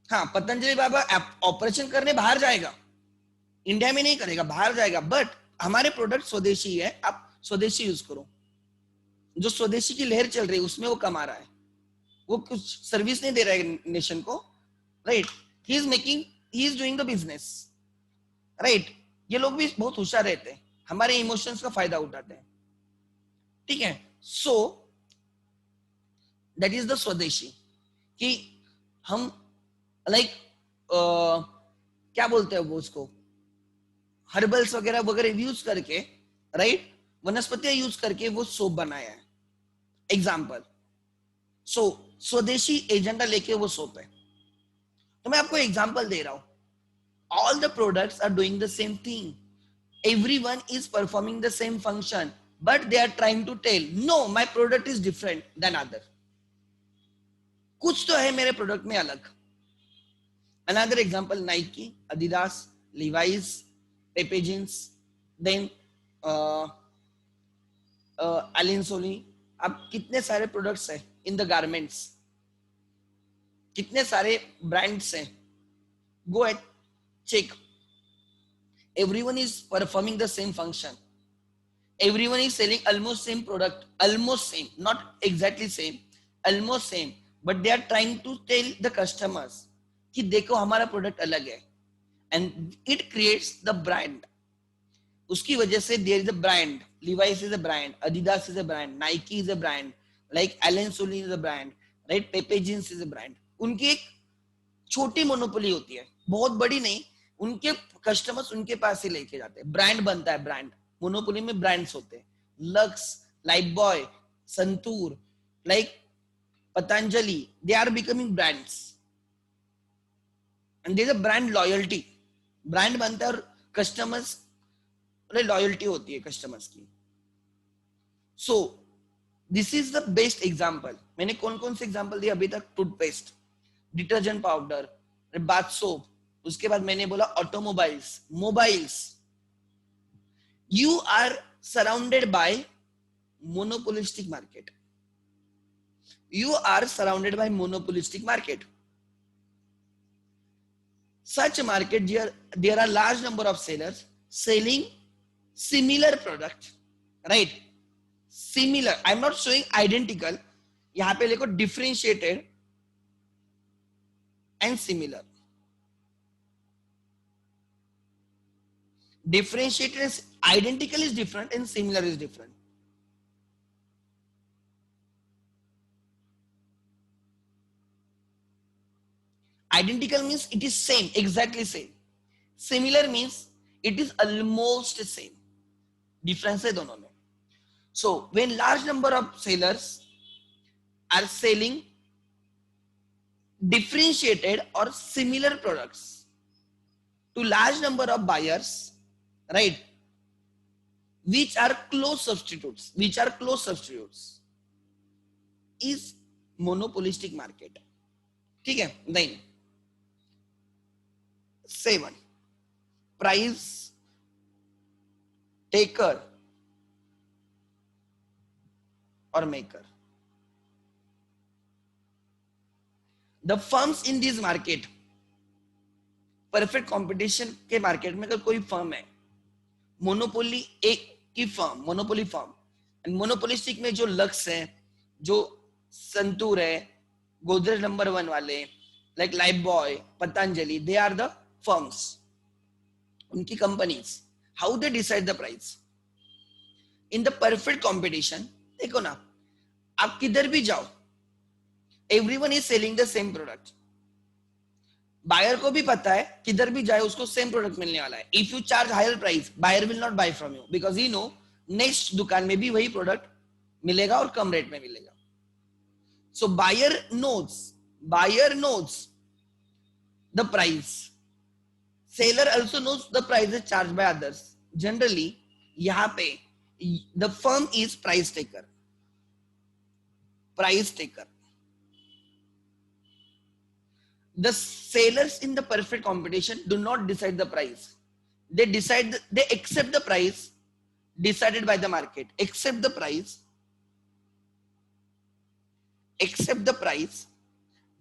हाँ, पतंजलि बाबा ऑपरेशन करने बाहर जाएगा, इंडिया में नहीं करेगा, बाहर जाएगा, बट हमारे प्रोडक्ट स्वदेशी है, आप स्वदेशी यूज करो. जो स्वदेशी की लहर चल रही है उसमें वो कमा रहा है, वो कुछ सर्विस नहीं दे रहा है नेशन को, right. He is making, he is doing the business, right. ये लोग भी बहुत होशियार रहते हैं, हमारे इमोशंस का फायदा उठाते हैं, ठीक है. सो दैट इज द स्वदेशी. कि हम लाइक क्या बोलते हैं वो उसको, हर्बल्स वगैरह वगैरह यूज करके, राइट, वनस्पतियां यूज करके वो सोप बनाया है. एग्जाम्पल. सो स्वदेशी एजेंडा लेके वो सोप है. तो मैं आपको एग्जांपल दे रहा हूं. All the products are doing the same thing. Everyone is performing the same function, but they are trying to tell no my product is different than other. कुछ तो है मेरे प्रोडक्ट में अलग. Another example, Nike, Adidas, Levi's, Pepe jeans, then Allen Solly. अब कितने सारे products हैं इन द गारमेंट्स, कितने सारे ब्रांड्स हैं. Go at check. Everyone is performing the same function. Everyone is selling almost same product, almost same, not exactly same, almost same, but they are trying to tell the customers कि देखो हमारा product अलग है. And it creates the brand. उसकी वजह से there is a brand. Levi's is a brand, Adidas is a brand, Nike is a brand, like Allen Solly is a brand, right, Pepe Jeans is a brand. उनकी एक छोटी monopoly होती है, बहुत बड़ी नहीं. उनके कस्टमर्स उनके पास से लेके जाते हैं, ब्रांड बनता है. ब्रांड मोनोपोली में ब्रांड्स होते हैं. Lux, Lifebuoy, Santoor, like Patanjali, they are becoming brands and there is a brand loyalty. Brand बनता है और कस्टमर्स लॉयल्टी होती है कस्टमर्स की. So this is the best example. मैंने कौन कौन से एग्जांपल दिए अभी तक? Toothpaste, detergent powder, bath soap, उसके बाद मैंने बोला automobiles, mobiles. You are surrounded by monopolistic market. You are surrounded by monopolistic market. Such a market, there are large number of sellers selling similar product, right, similar, I am not showing identical, यहां पे देखो differentiated and similar. Differentiated is identical is different and similar is different. Identical means it is same, exactly same. Similar means it is almost same. Difference है दोनों में. So when large number of sellers are selling differentiated or similar products to large number of buyers, right, which are close substitutes, is monopolistic market. ठीक है. Then 7, price taker or maker. The firms in this market, perfect competition के market में अगर कोई firm है, monopoly एक की firm, monopoly firm, and monopolistic में जो लक्स है, जो संतूर है, गोदरेज नंबर 1 वाले, like Lifebuoy, Patanjali, they are the firms, उनकी companies. How they decide the price in the perfect competition? देखो ना, आप किधर भी जाओ, everyone is selling the same product. Buyer को भी पता है किधर भी जाए उसको सेम प्रोडक्ट मिलने वाला है. If you charge higher price, buyer will not buy from you because he know next दुकान में भी वही प्रोडक्ट मिलेगा और कम रेट में मिलेगा. So buyer knows the price, seller also knows the price charge by others. Generally यहां पे the firm is price taker. The sellers in the perfect competition do not decide the price. They accept the price decided by the market. Accept the price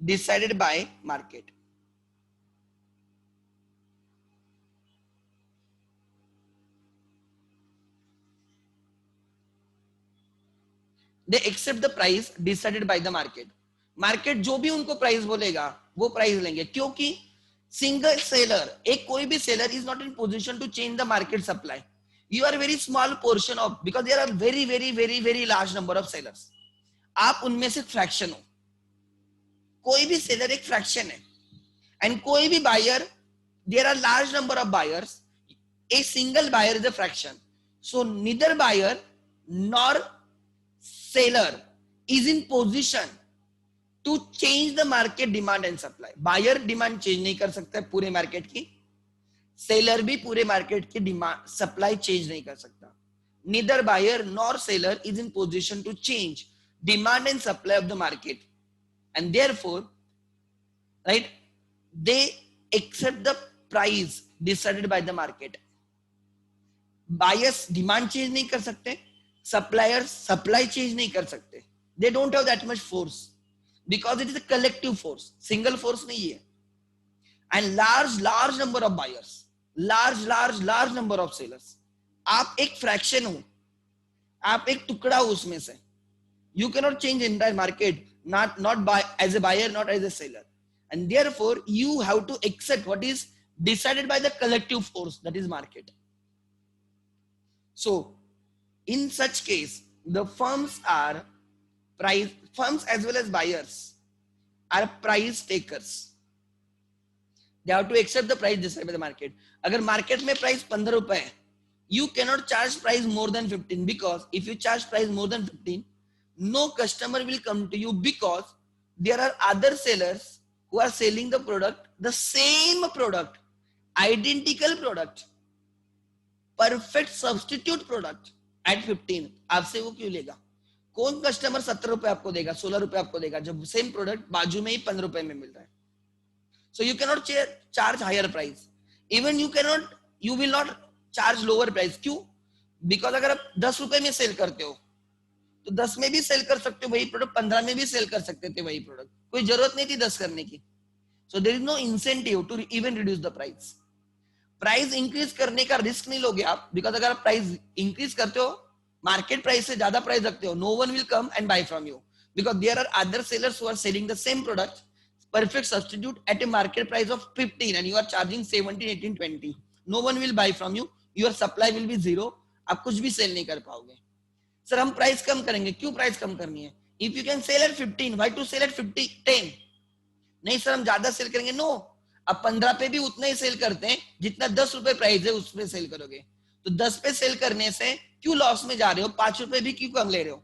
decided by market. They accept the price decided by the market. Market जो भी उनको price बोलेगा वो price लेंगे, क्योंकि single seller, एक कोई भी seller is not in position to change the market supply. You are very small portion of, because there are very very very very large number of sellers. आप उनमें से फ्रैक्शन हो. कोई भी सेलर एक फ्रैक्शन है, एंड कोई भी buyer, there are large number of buyers, a single buyer is a fraction. So neither buyer nor seller is in position to change the market demand and supply. Buyer demand change नहीं कर सकता है पूरे market की, seller भी पूरे market की demand supply change नहीं कर सकता. Neither buyer nor seller is in position to change demand and supply of the market, and therefore right they accept the price decided by the market. Buyers demand change नहीं कर सकते, suppliers supply change नहीं कर सकते. They don't have that much force because it is a collective force, single force नहीं है. and large number of buyers, large number of sellers. आप एक fraction हो, आप एक टुकड़ा हो उसमें से. You cannot change entire market, not by as a buyer, not as a seller, and therefore you have to accept what is decided by the collective force, that is market. So in such case, the firms as well as buyers are price takers. They have to accept the price decided by the market. अगर market में price 15 रुपए है, you cannot charge price more than 15, because if you charge price more than 15, no customer will come to you, because there are other sellers who are selling the product, the same product, identical product, perfect substitute product at 15. आपसे वो क्यों लेगा? कौन customer 17 रुपए आपको देगा, 16 रुपए आपको देगा, जब सेम प्रोडक्ट बाजू में ही 15 रुपए में मिल रहा है. So you cannot charge higher price. Even you will not charge lower price. क्यों? Because अगर आप 10 रुपए में सेल करते हो तो 10 में भी सेल कर सकते हो वही प्रोडक्ट, 15 में भी सेल कर सकते थे वही प्रोडक्ट. कोई जरूरत नहीं थी 10 करने की. So there is no incentive to even reduce the price. Price increase करने का रिस्क नहीं लोगे आप, बिकॉज अगर आप प्राइस इंक्रीज करते हो मार्केट प्राइस से ज्यादा प्राइस रखते हो, no one will come and buy from you, because there are other sellers who are selling the same product perfect substitute at a market price of 15 and you are charging 17, 18, 20. No one will buy from you. Your supply will be zero. आप कुछ भी cell नहीं कर पाओगे. Sir हम price कम करेंगे. क्यों price कम करनी है? If you can sell at 15, why to sell at 50, 10? नहीं सर हम ज्यादा सेल करेंगे. नो, अब 15 पे भी उतना ही सेल करते हैं जितना 10 रुपए प्राइस है उस पे सेल करोगे. तो 10 पे सेल करने से क्यों लॉस में जा रहे हो? 5 रुपए भी क्यों कम ले रहे हो?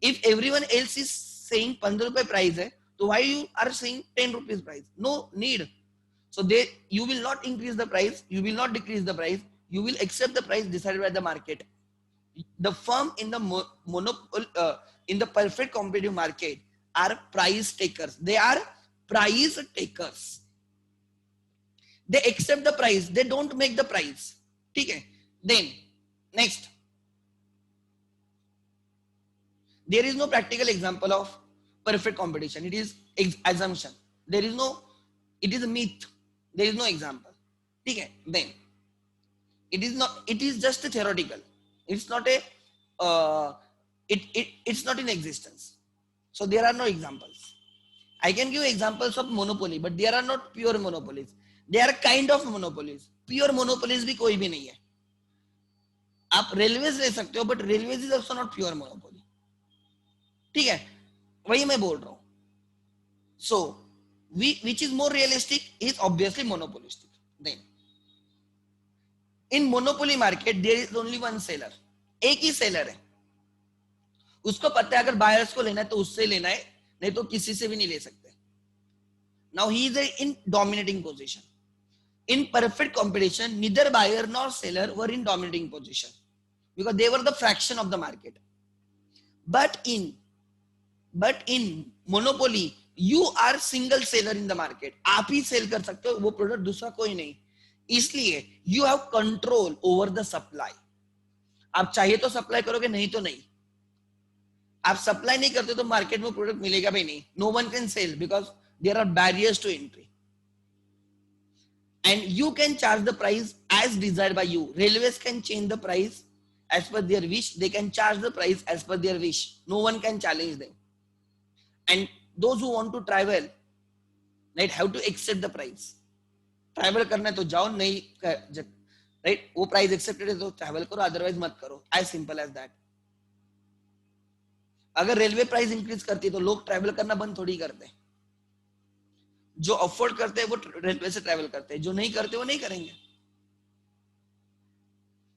If everyone else is saying 15 रुपए प्राइस है, so why you are saying 10 rupees price? No need. So you will not increase the price, you will not decrease the price, you will accept the price decided by the market. The firm in the in the perfect competitive market are price takers. They are price takers. They accept the price, they don't make the price. Okay. Then next, there is no practical example of perfect competition. It is assumption. There is no, it is a myth. There is no example. Okay. Then it is not, it is just a theoretical. It's not a it's not in existence. So there are no examples. I can give examples of monopoly, but there are not pure monopolies. They are kind of monopolies. Pure monopolies भी कोई भी नहीं है. आप railways ले सकते हो, but railways is also not pure monopoly. ठीक है, वही मैं बोल रहा हूं. So which is more realistic is obviously monopolistic. Then in monopoly market there is only one seller. एक ही सेलर है, उसको पता है अगर बायर्स को लेना है तो उससे लेना है, नहीं तो किसी से भी नहीं ले सकते. Now he is in dominating position. In perfect competition, neither buyer nor seller were in dominating position because they were the fraction of the market. But in monopoly, you are single seller in the market. आप ही sell कर सकते हो वो product, दूसरा कोई नहीं. इसलिए you have control over the supply. आप चाहिए तो सप्लाई करोगे, नहीं तो नहीं. आप सप्लाई नहीं करते तो मार्केट में प्रोडक्ट मिलेगा भी नहीं. No one can sell because there are barriers to entry. And you can charge the price as desired by you. Railways can change the price as per their wish. They can charge the price as per their wish. No one can challenge them. And those who want to travel, right, have to accept the price. Travel करना है तो जाओ, नहीं right, वो price accepted है तो travel करो, otherwise मत करो. As simple as that. अगर रेलवे प्राइस इंक्रीज करती है तो लोग ट्रैवल करना बंद थोड़ी करते हैं. जो अफोर्ड करते हैं वो रेलवे से ट्रैवल करते हैं, जो नहीं करते वो नहीं करेंगे.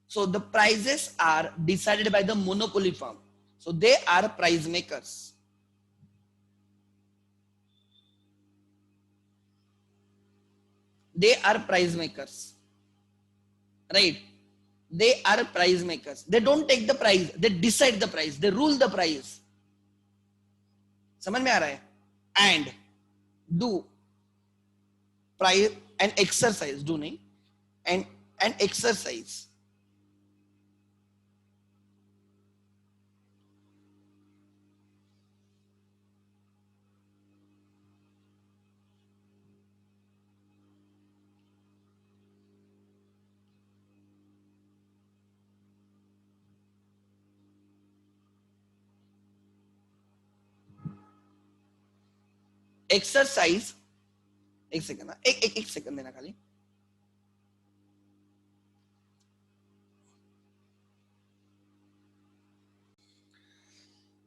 So the prices are decided by the monopoly firm. So they are price makers. They are price makers, right? They are price makers. They don't take the price, they decide the price, they rule the price. समझ में आ रहा है? And do price and exercise, do नहीं, and exercise exercise. एक second, एक second देना खाली.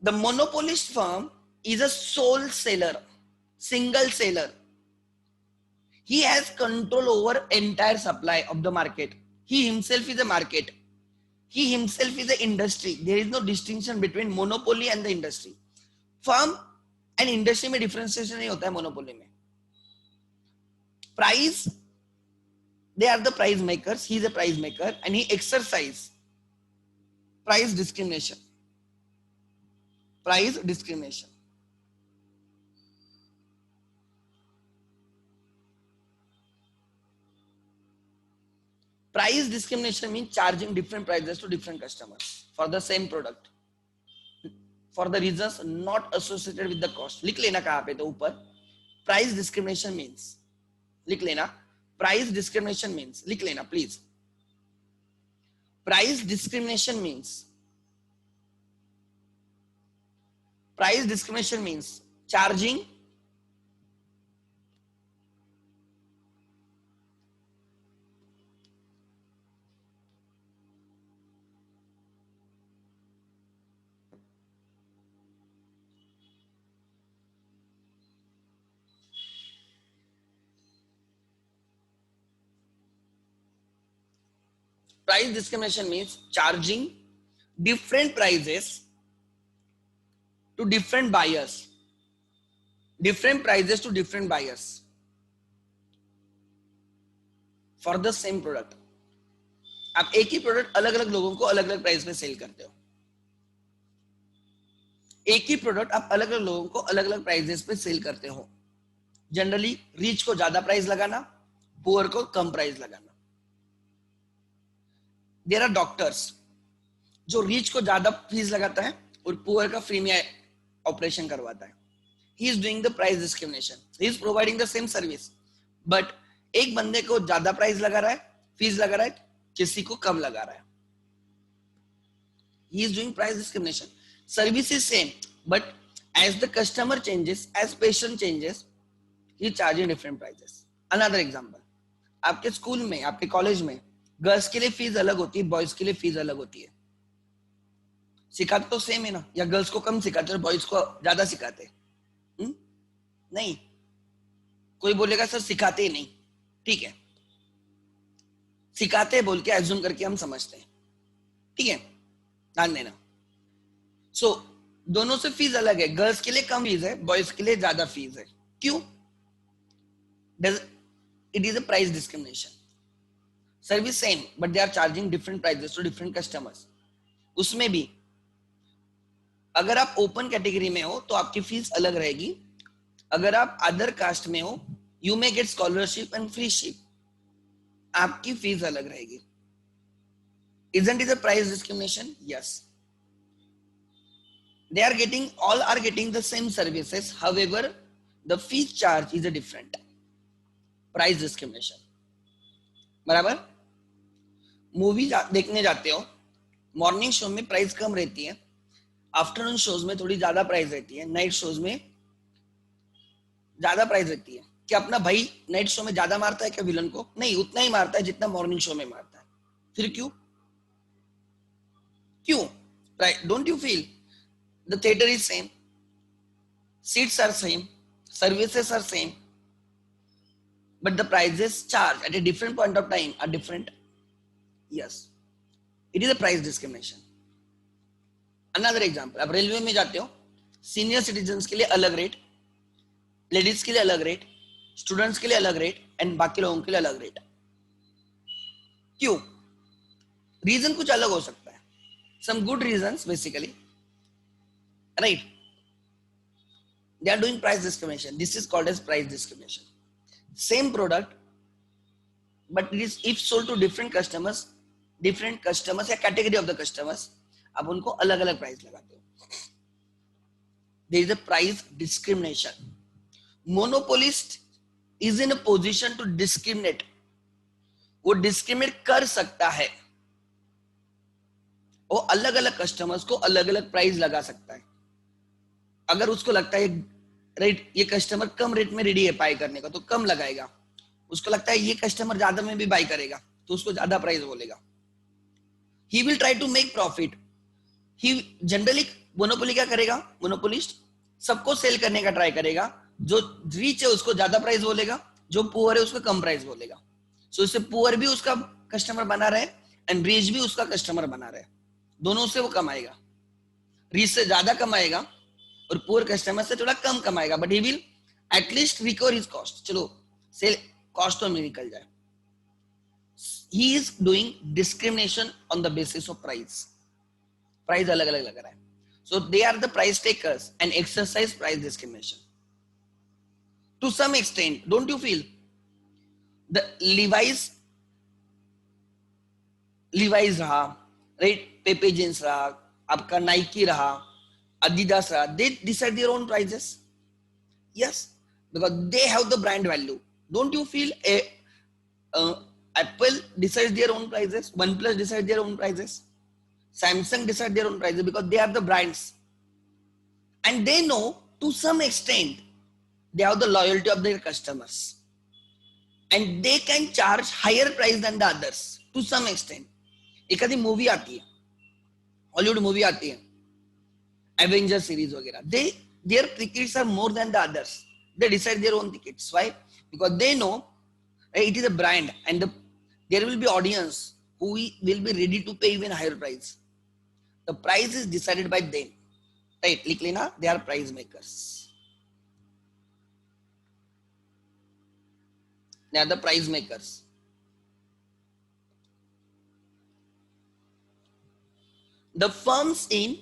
The monopolist firm is a sole seller, single seller. He has control over entire supply of the market. He himself is a market. He himself is a industry. There is no distinction between monopoly and the industry. Firm and industry में differentiation नहीं होता है monopoly में. Price, they are the price makers. He is a price maker and he exercise price discrimination. Price discrimination. Price discrimination means charging different prices to different customers for the same product for the reasons not associated with the cost. लिख लेना कहाँ पे तो ऊपर. Price discrimination means, लिख लेना. Price discrimination means, लिख लेना please. Price discrimination means Price discrimination means charging price discrimination means charging different prices to different buyers, different prices to different buyers for the same product. आप एक ही product अलग अलग लोगों को अलग अलग प्राइस में सेल करते हो, एक ही प्रोडक्ट आप अलग अलग लोगों को अलग अलग प्राइसेस पे सेल करते हो. जनरली रिच को ज्यादा प्राइस लगाना, पुअर को कम प्राइस लगाना. देयर आर डॉक्टर्स जो रिच को ज्यादा फीस लगाता है और पुअर का फ्री में ऑपरेशन करवाता है. ही is doing the price discrimination. He is providing the same service, but एक बंदे को ज्यादा प्राइस लगा रहा है, फीस लगा रहा है, किसी को कम लगा रहा है. He is doing price discrimination. Service is same, but as the customer changes, as patient changes, he is charging different prices. Another example, आपके स्कूल में, आपके कॉलेज में गर्ल्स के लिए फीस अलग होती है, बॉयज के लिए फीस अलग होती है. सिखाते तो सेम है ना, या गर्ल्स को कम सिखाते और बॉयज को ज्यादा सिखाते? नहीं. कोई बोलेगा सर सिखाते ही नहीं. ठीक है, सिखाते बोल के एज्यूम करके हम समझते हैं. ठीक है, ध्यान देना. सो दोनों से फीस अलग है. गर्ल्स के लिए कम फीस है, बॉयज के लिए ज्यादा फीस है. क्यों? It is a price discrimination. Service same, but they are charging different prices to different customers. उसमें भी अगर आप ओपन कैटेगरी में हो तो आपकी फीस अलग रहेगी. अगर आप अदर कास्ट में हो, you may gate scholarship and free ship, आपकी फीस अलग रहेगी. Isn't it a price discrimination? Yes. They are getting, all are getting the same services. However, the fee charge is a different. Price discrimination. बराबर? Movie देखने जाते हो, morning show में price कम रहती है, आफ्टरनून शोज में थोड़ी ज्यादा प्राइस रहती है, नाइट शोज में ज्यादा प्राइस रहती है. क्या अपना भाई नाइट शो में ज्यादा मारता है क्या विलन को? नहीं, उतना ही मारता है जितना मॉर्निंग शो में मारता है. फिर क्यों? क्यों? Right? Don't you feel the theater is same, seats are same, services are same, but the prices charged at a different point of time are different? Yes, it is a price discrimination. Another example, आप railway में जाते हो, senior citizens के लिए अलग rate, ladies के लिए अलग रेट, स्टूडेंट्स के लिए अलग रेट एंड बाकी लोगों के लिए अलग रेट. क्यों? रीजन कुछ अलग हो सकता है. Some good reasons basically, right? They are doing price discrimination. This is called as price discrimination. Same product, but it is if sold to different customers या category of the customers, आप उनको अलग अलग प्राइस लगाते हो. There is a price discrimination. Monopolist is in a position to discriminate. वो discriminate कर सकता है, वो अलग अलग कस्टमर्स को अलग अलग प्राइस लगा सकता है. अगर उसको लगता है रेट, ये कस्टमर कम रेट में रेडी है बाय करने का, तो कम लगाएगा. उसको लगता है ये कस्टमर ज्यादा में भी बाय करेगा, तो उसको ज्यादा प्राइस बोलेगा. He will try to make profit. He generally, monopoly क्या करेगा? मोनोपोलिस्ट सबको सेल करने का ट्राई करेगा. जो रिच है उसको ज्यादा प्राइस बोलेगा, जो पुअर है उसको कम प्राइस बोलेगा. सो इससे पुअर भी उसका कस्टमर बना रहे एंड रिच भी उसका कस्टमर बना रहे. दोनों से वो कमाएगा. रिच से ज्यादा कमाएगा और पुअर कस्टमर से थोड़ा कम कमाएगा, but he will at least recover his cost. चलो सेल कॉस्ट तो में निकल जाए. He is doing discrimination on the basis of price. Price अलग अलग लग रहा है. So they are the price takers and exercise price discrimination to some extent. Don't you feel the Levi's रहा, राइट, पेपे जींस रहा, आपका Nike रहा, Adidas रहा, they decide their own prices. Yes, because they have the brand value. Don't you feel Apple decides their own prices, OnePlus decides their own prices, Samsung decides their own prices because they are the brands. and they know to some extent they have the loyalty of their customers, and they can charge higher price than the others to some extent. एखादी movie आती है, Hollywood movie आती है, Avenger series वगैरह, they their tickets are more than the others. They decide their own tickets. Why? Because they know it is a brand, and there will be audience who will be ready to pay even higher price. The price is decided by them, right? लिख लेना, they are price makers. They are the price makers. The firms in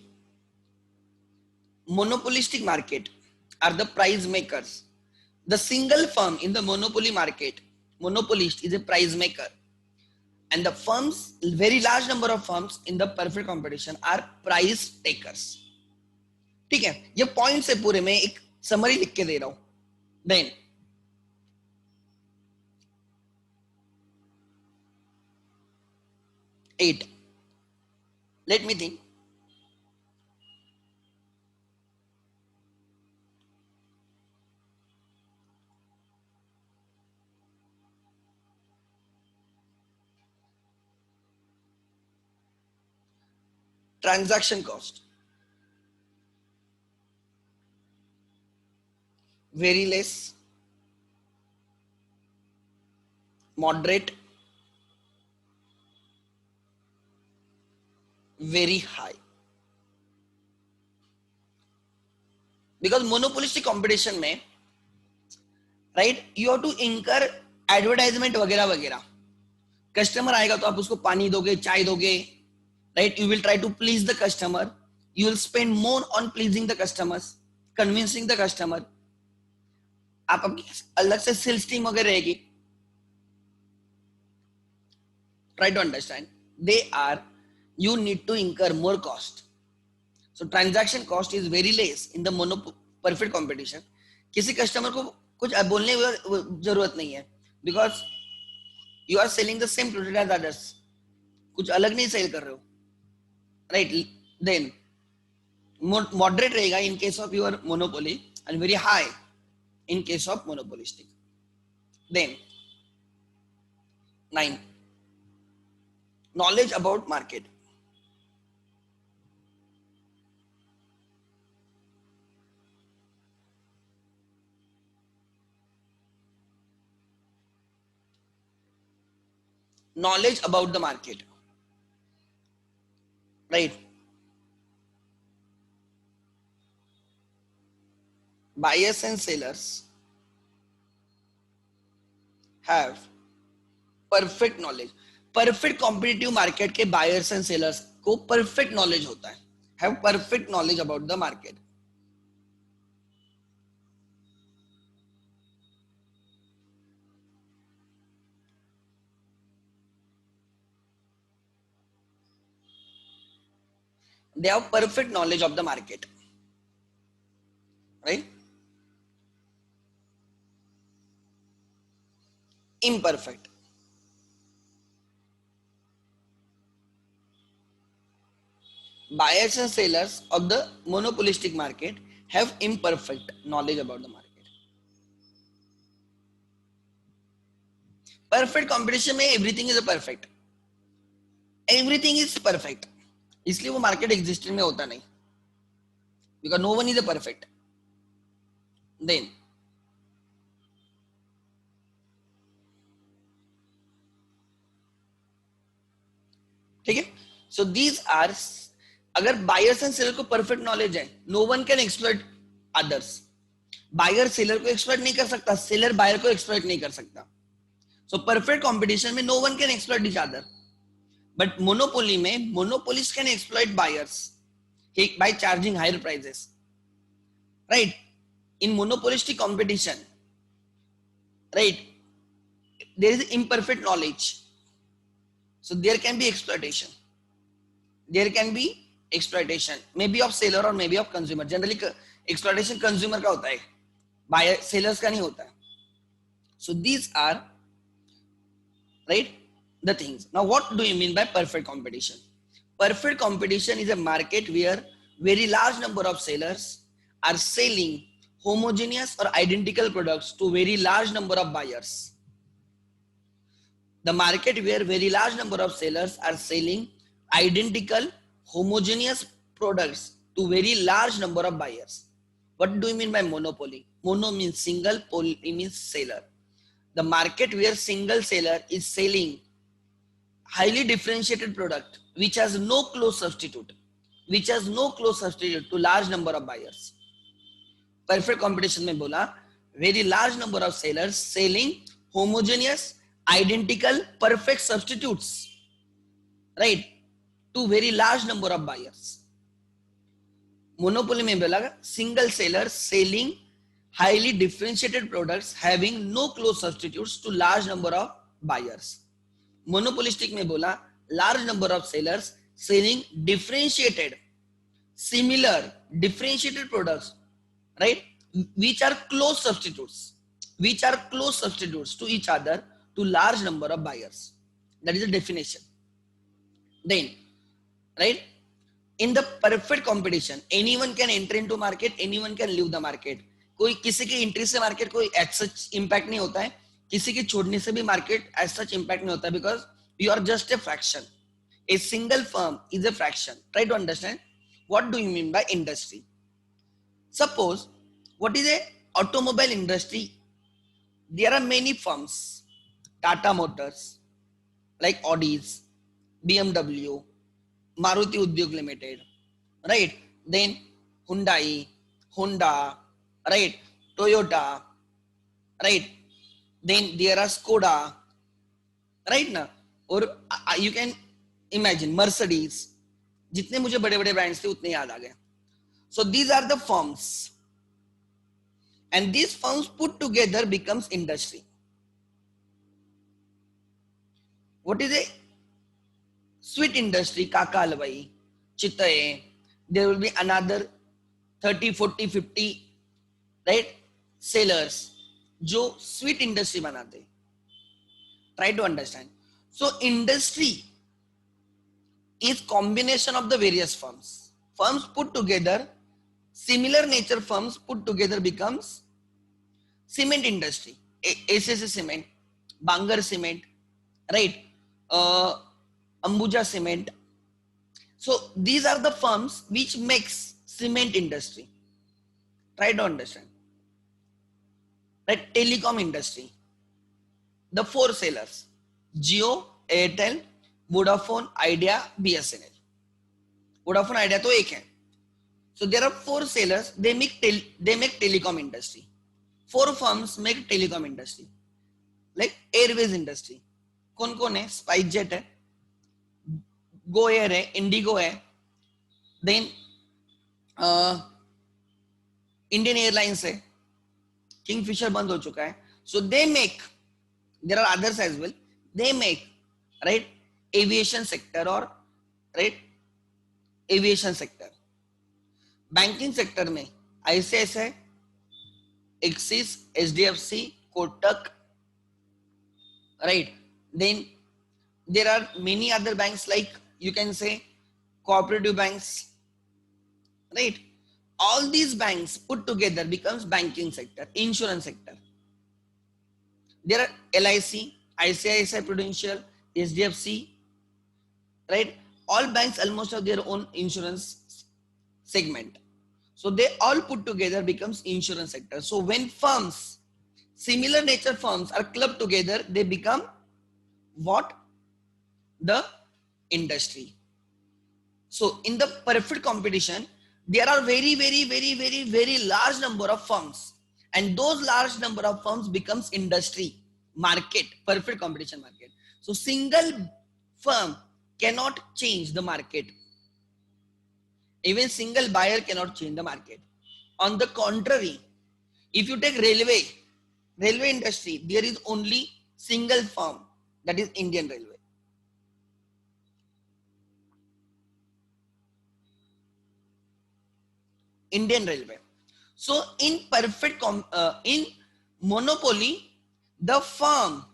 monopolistic market are the price makers. The single firm in the monopoly market, monopolist, is a price maker, and the firms, very large number of firms in the perfect competition, are price takers. ठीक है, ये points है पूरे, में एक summary लिख के दे रहा हूं. Then eight, let me think. Transaction cost, very less, moderate, very high. Because monopolistic competition में, right, you have to incur advertisement वगैरह वगैरह. कस्टमर आएगा तो आप उसको पानी दोगे, चाय दोगे, right? You will try to please the customer. You will spend more on pleasing the customers, convincing the customer. आप आपकी अलग से सेल्स टीम वगैरह रहेगी. Try to understand. They are, you need to incur more cost. So transaction cost is very less in the perfect competition. किसी customer को कुछ बोलने की जरूरत नहीं है, because you are selling the same product as others. कुछ अलग नहीं सेल कर रहे हो, right? Then moderate रहेगा in case of your monopoly, and very high in case of monopolistic. Then 9, knowledge about market. Knowledge about the market, right? Buyers and sellers have perfect knowledge. Perfect competitive market के buyers and sellers को perfect knowledge होता है, have perfect knowledge about the market. They have perfect knowledge of the market, right? Imperfect. Buyers and sellers of the monopolistic market have imperfect knowledge about the market. Perfect competition में everything is a perfect. Everything is perfect. इसलिए वो market existence में होता नहीं, because no one is a perfect. Then ठीक है, so these are, अगर buyers and seller को परफेक्ट नॉलेज है, no one can exploit others. Buyer seller को एक्सप्लॉइट नहीं कर सकता, सेलर बायर को एक्सप्लॉइट नहीं कर सकता. सो परफेक्ट कंपटीशन में no one can exploit each other. But monopoly में monopolist can exploit buyers by charging higher prices, right? In monopolistic competition, right, there is imperfect knowledge, so there can be exploitation. There can be exploitation, maybe of seller or maybe of consumer. Generally exploitation consumer का होता है, buyer sellers का नहीं होता है. So these are, right, the things. Now what do you mean by perfect competition? Perfect competition is a market where very large number of sellers are selling homogeneous or identical products to very large number of buyers. The market where very large number of sellers are selling identical homogeneous products to very large number of buyers. What do you mean by monopoly? Mono means single, poly means seller. The market where single seller is selling highly differentiated product which has no close substitute, to large number of buyers. Perfect competition में बोला very large number of sellers selling homogeneous identical perfect substitutes, right, to very large number of buyers. Monopoly में बोला single seller selling highly differentiated products having no close substitutes to large number of buyers. Monopolistic में बोला large number of sellers selling similar differentiated products, right, which are close substitutes to each other to large number of buyers. That is the definition. Then, right, in the perfect competition, anyone can enter into market, anyone can leave the market. कोई किसी की entry से market कोई as such impact नहीं होता है, किसी के छोड़ने से भी मार्केट as such impact नहीं होता है, because you are just a fraction. A single firm is a fraction. Try to understand what do you mean by industry. Suppose what is a automobile industry? There are many firms, Tata Motors, like Audis, BMW, Maruti Udyog Limited, right? Then Hyundai, Honda, right? Toyota, right? Then there are Skoda, right ना? और you can imagine Mercedes. जितने मुझे बड़े बड़े brands थे उतने याद आ गए. So these are the firms, and these firms put together becomes industry. What is a sweet industry? Kaka Alvai, Chitae. There will be another 30, 40, 50, right, sellers जो sweet industry बनाते. Try to understand. So industry is combination of the various firms. Firms put together, similar nature firms put together becomes cement industry. ACC Cement, Bangar Cement, right? Ambuja Cement. So these are the firms which makes cement industry. Try to understand. Right? Telecom industry. The four sellers: Jio, Airtel, Vodafone, Idea, BSNL. Vodafone Idea तो एक है. So there are four sellers. They make telecom industry. Four firms make telecom industry. Like airways industry. कौन है? SpiceJet है, Go Air है, Indigo है, then Indian Airlines है, Kingfisher बंद हो चुका है. So they make, there are others as well, they make, right, aviation sector or right aviation sector. Banking sector में ICICI, Axis, HDFC, Kotak, right. Then there are many other banks, like you can say cooperative banks, right. All these banks put together becomes banking sector, insurance sector. There are LIC, ICICI Prudential, HDFC, right. All banks almost have their own insurance segment. So they all put together becomes insurance sector. So when firms, similar nature firms are clubbed together, they become what? The industry. So in the perfect competition, there are very large number of firms, and those large number of firms becomes industry, market, perfect competition market. So single firm cannot change the market. Even single buyer cannot change the market. On the contrary, if you take railway industry, there is only single firm, that is Indian Railway. Indian Railway. So in in monopoly, the firm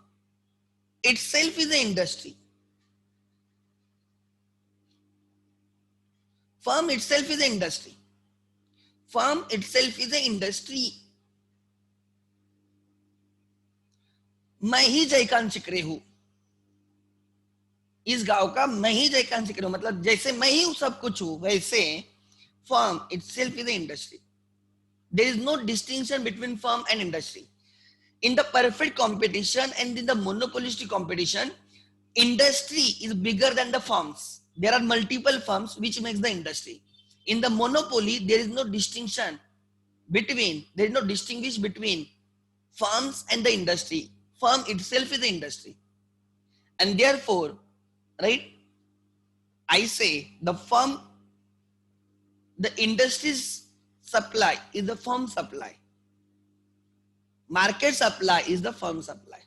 itself is an industry. Firm itself is an industry. firm itself is an industry. मैं ही जयकांत चिकरे हूं, इस गांव का मैं ही जयकांत चिकरे हूं, मतलब जैसे मैं ही सब कुछ हूं, वैसे firm itself is an industry. There is no distinction between firm and industry. In the perfect competition and in the monopolistic competition, industry is bigger than the firms. There are multiple firms which makes the industry. In the monopoly, there is no distinction between, there is no distinguish between firms and the industry. Firm itself is the industry. And therefore, right, I say the firm, the industry's supply is the firm supply. Market supply is the firm supply.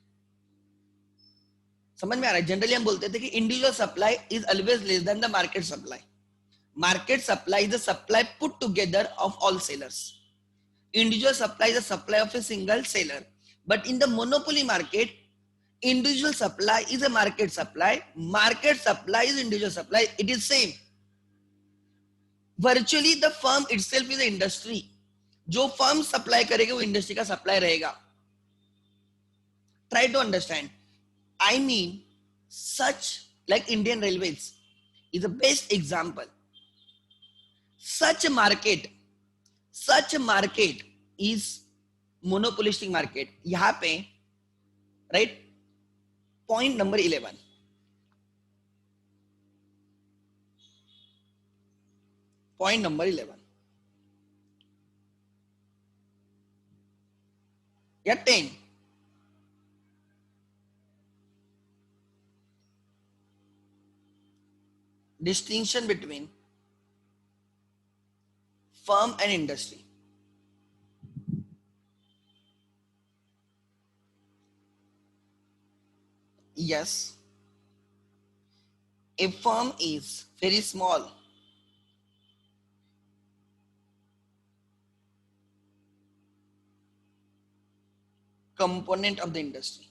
समझ में आ रहा है? Generally हम बोलते थे कि individual supply is always less than the market supply. Market supply is the supply put together of all sellers. Individual supply is the supply of a single seller. But in the monopoly market, individual supply is a market supply. Market supply is individual supply. It is same. Virtually the firm itself is the industry. जो firm supply करेगा वो industry का supply रहेगा. Try to understand. I mean, such like Indian Railways is the best example. Such a market is monopolistic market. यहाँ पे right, point number 11. Point number 11. या 10. Distinction between firm and industry. Yes, a firm is very small. Component of the industry.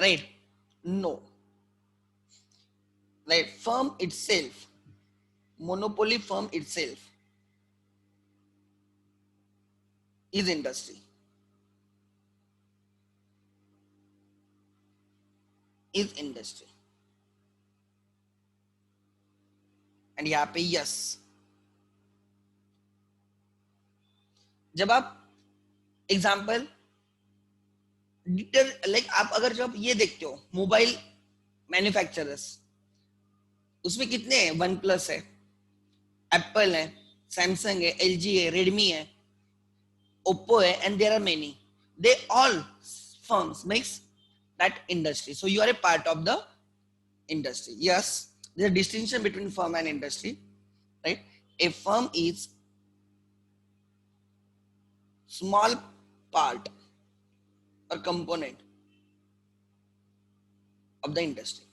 Right? No. Like firm itself, monopoly firm itself is industry. Is industry. And यहाँ पे yes. जब आप example like आप अगर जब ये देखते हो मोबाइल मैन्युफैक्चरर्स, उसमें कितने हैं? वन प्लस है, एप्पल है, सैमसंग है, एलजी है, रेडमी है, ओप्पो है, and there are many. They all firms makes that industry. So you are a part of the industry. Yes, there's a distinction between firm and industry, right? A firm is small part or component of the industry.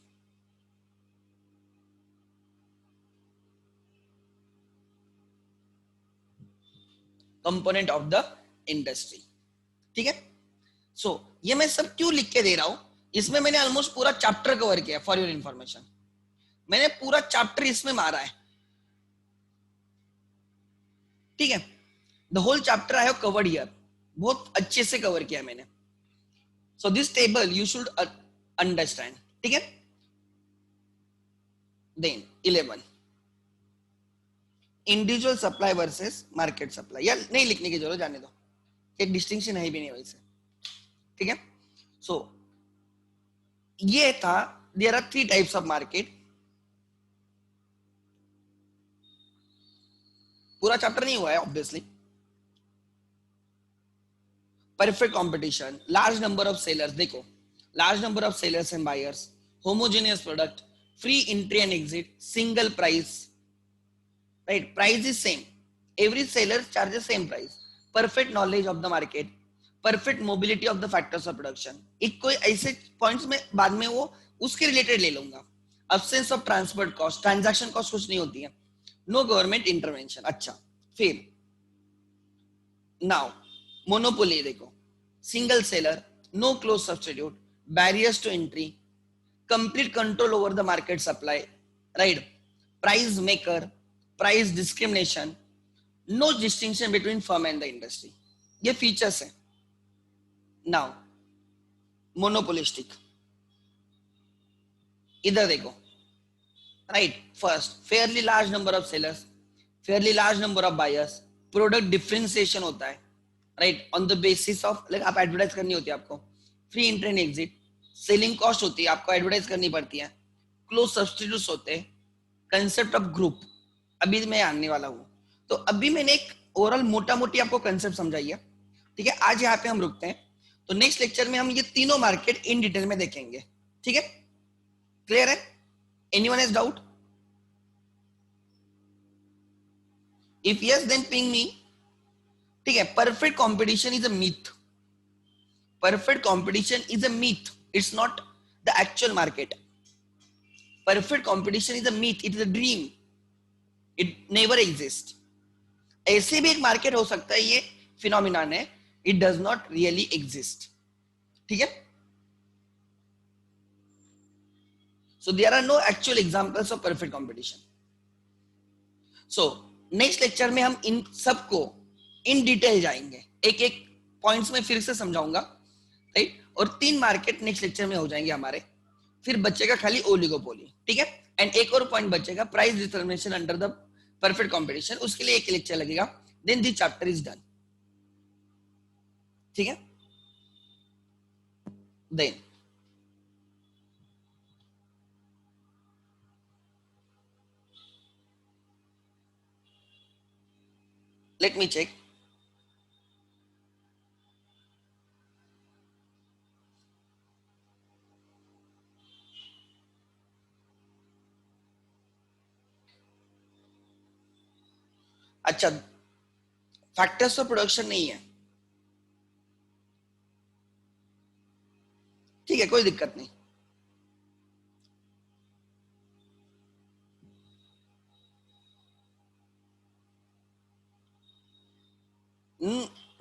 Component of the industry. ठीक है? So ये मैं सब क्यों लिख के दे रहा हूं? इसमें मैंने ऑलमोस्ट पूरा चैप्टर कवर किया. फॉर योर इंफॉर्मेशन, मैंने पूरा चैप्टर इसमें मारा है. ठीक है? The whole chapter I have covered here. बहुत अच्छे से कवर किया मैंने. So this table you should understand. ठीक है? Then 11 individual supply versus market supply. या नहीं लिखने की जरूरत, जाने दो, एक डिस्टिंक्शन है भी नहीं वैसे. ठीक है? सो ये था, there are 3 types of market. पूरा चैप्टर नहीं हुआ है obviously. Perfect competition, large number of sellers. देखो, large number of sellers and buyers, homogeneous product, free entry and exit, single price. Right? Price is same, every seller charges same price. Perfect knowledge of the market, perfect mobility of the factors of production. एक कोई ऐसे points में बाद में वो उसके related ले लूंगा. Absence of transport cost, transaction cost कुछ नहीं होती है. No government intervention. अच्छा, फिर नाउ मोनोपोली देखो, single seller, no close substitute, barriers to entry, complete control over the market supply, right? Price maker, price discrimination, no distinction between firm and the industry. ये features है. Now monopolistic, इधर देखो, right? First, fairly large number of sellers, fairly large number of buyers, product differentiation होता है, right? On the basis of, like आप advertise करनी होती है आपको, free entry and exit, selling cost होती है, आपको advertise करनी पड़ती है, close substitutes होते हैं, concept of group, अभी मैं आने वाला हूँ. तो अभी मैंने एक ओवरऑल मोटा मोटी आपको कंसेप्ट समझाई है, ठीक है. आज यहाँ पे हम रुकते हैं, तो नेक्स्ट लेक्चर में हम ये तीनों मार्केट इन डिटेल में देखेंगे, ठीक है. क्लियर है? Anyone has doubt? If yes then ping me. ठीक है. Perfect competition is a myth. Perfect competition is a myth. It's not the actual market. Perfect competition is a myth. It is a dream. It never exist. ऐसे भी एक market हो सकता है, ये phenomenon है. It does not really exist. ठीक है. So there are no actual examples of perfect competition. So next lecture में हम इन सबको इन डिटेल जाएंगे, एक एक पॉइंट्स में फिर से समझाऊंगा, राइट. और 3 मार्केट नेक्स्ट लेक्चर में हो जाएंगे हमारे. फिर बचेगा खाली ओलिगोपोली. ठीक है. एंड एक और पॉइंट बचेगा, price determination under the perfect competition. उसके लिए एक लेक्चर लगेगा. Then this chapter is done. ठीक है. Then let me check. अच्छा, फैक्टर्स ऑफ प्रोडक्शन नहीं है. ठीक है, कोई दिक्कत नहीं.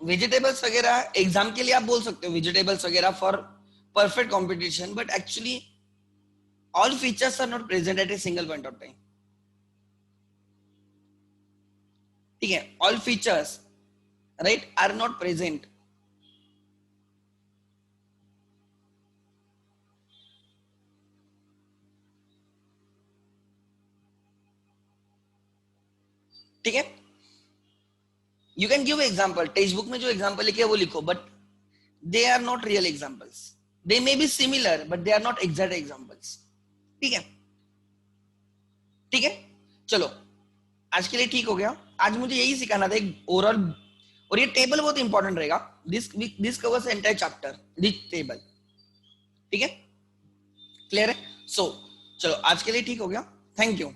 वेजिटेबल्स वगैरह एग्जाम के लिए आप बोल सकते हो, वेजिटेबल्स वगैरह for perfect competition, but actually all features are not present at a single point of time. ठीक है. All features, right, are not present. ठीक है. You can give example. Text book में जो एग्जाम्पल लिखे वो लिखो, but they are not real examples. They may be similar but they are not exact examples. ठीक है. ठीक है. चलो, आज के लिए ठीक हो गया. आज मुझे यही सिखाना था ओवरऑल, और ये टेबल बहुत इंपॉर्टेंट रहेगा. This covers entire chapter, this table. ठीक है. क्लियर है? सो चलो, आज के लिए ठीक हो गया. Thank you.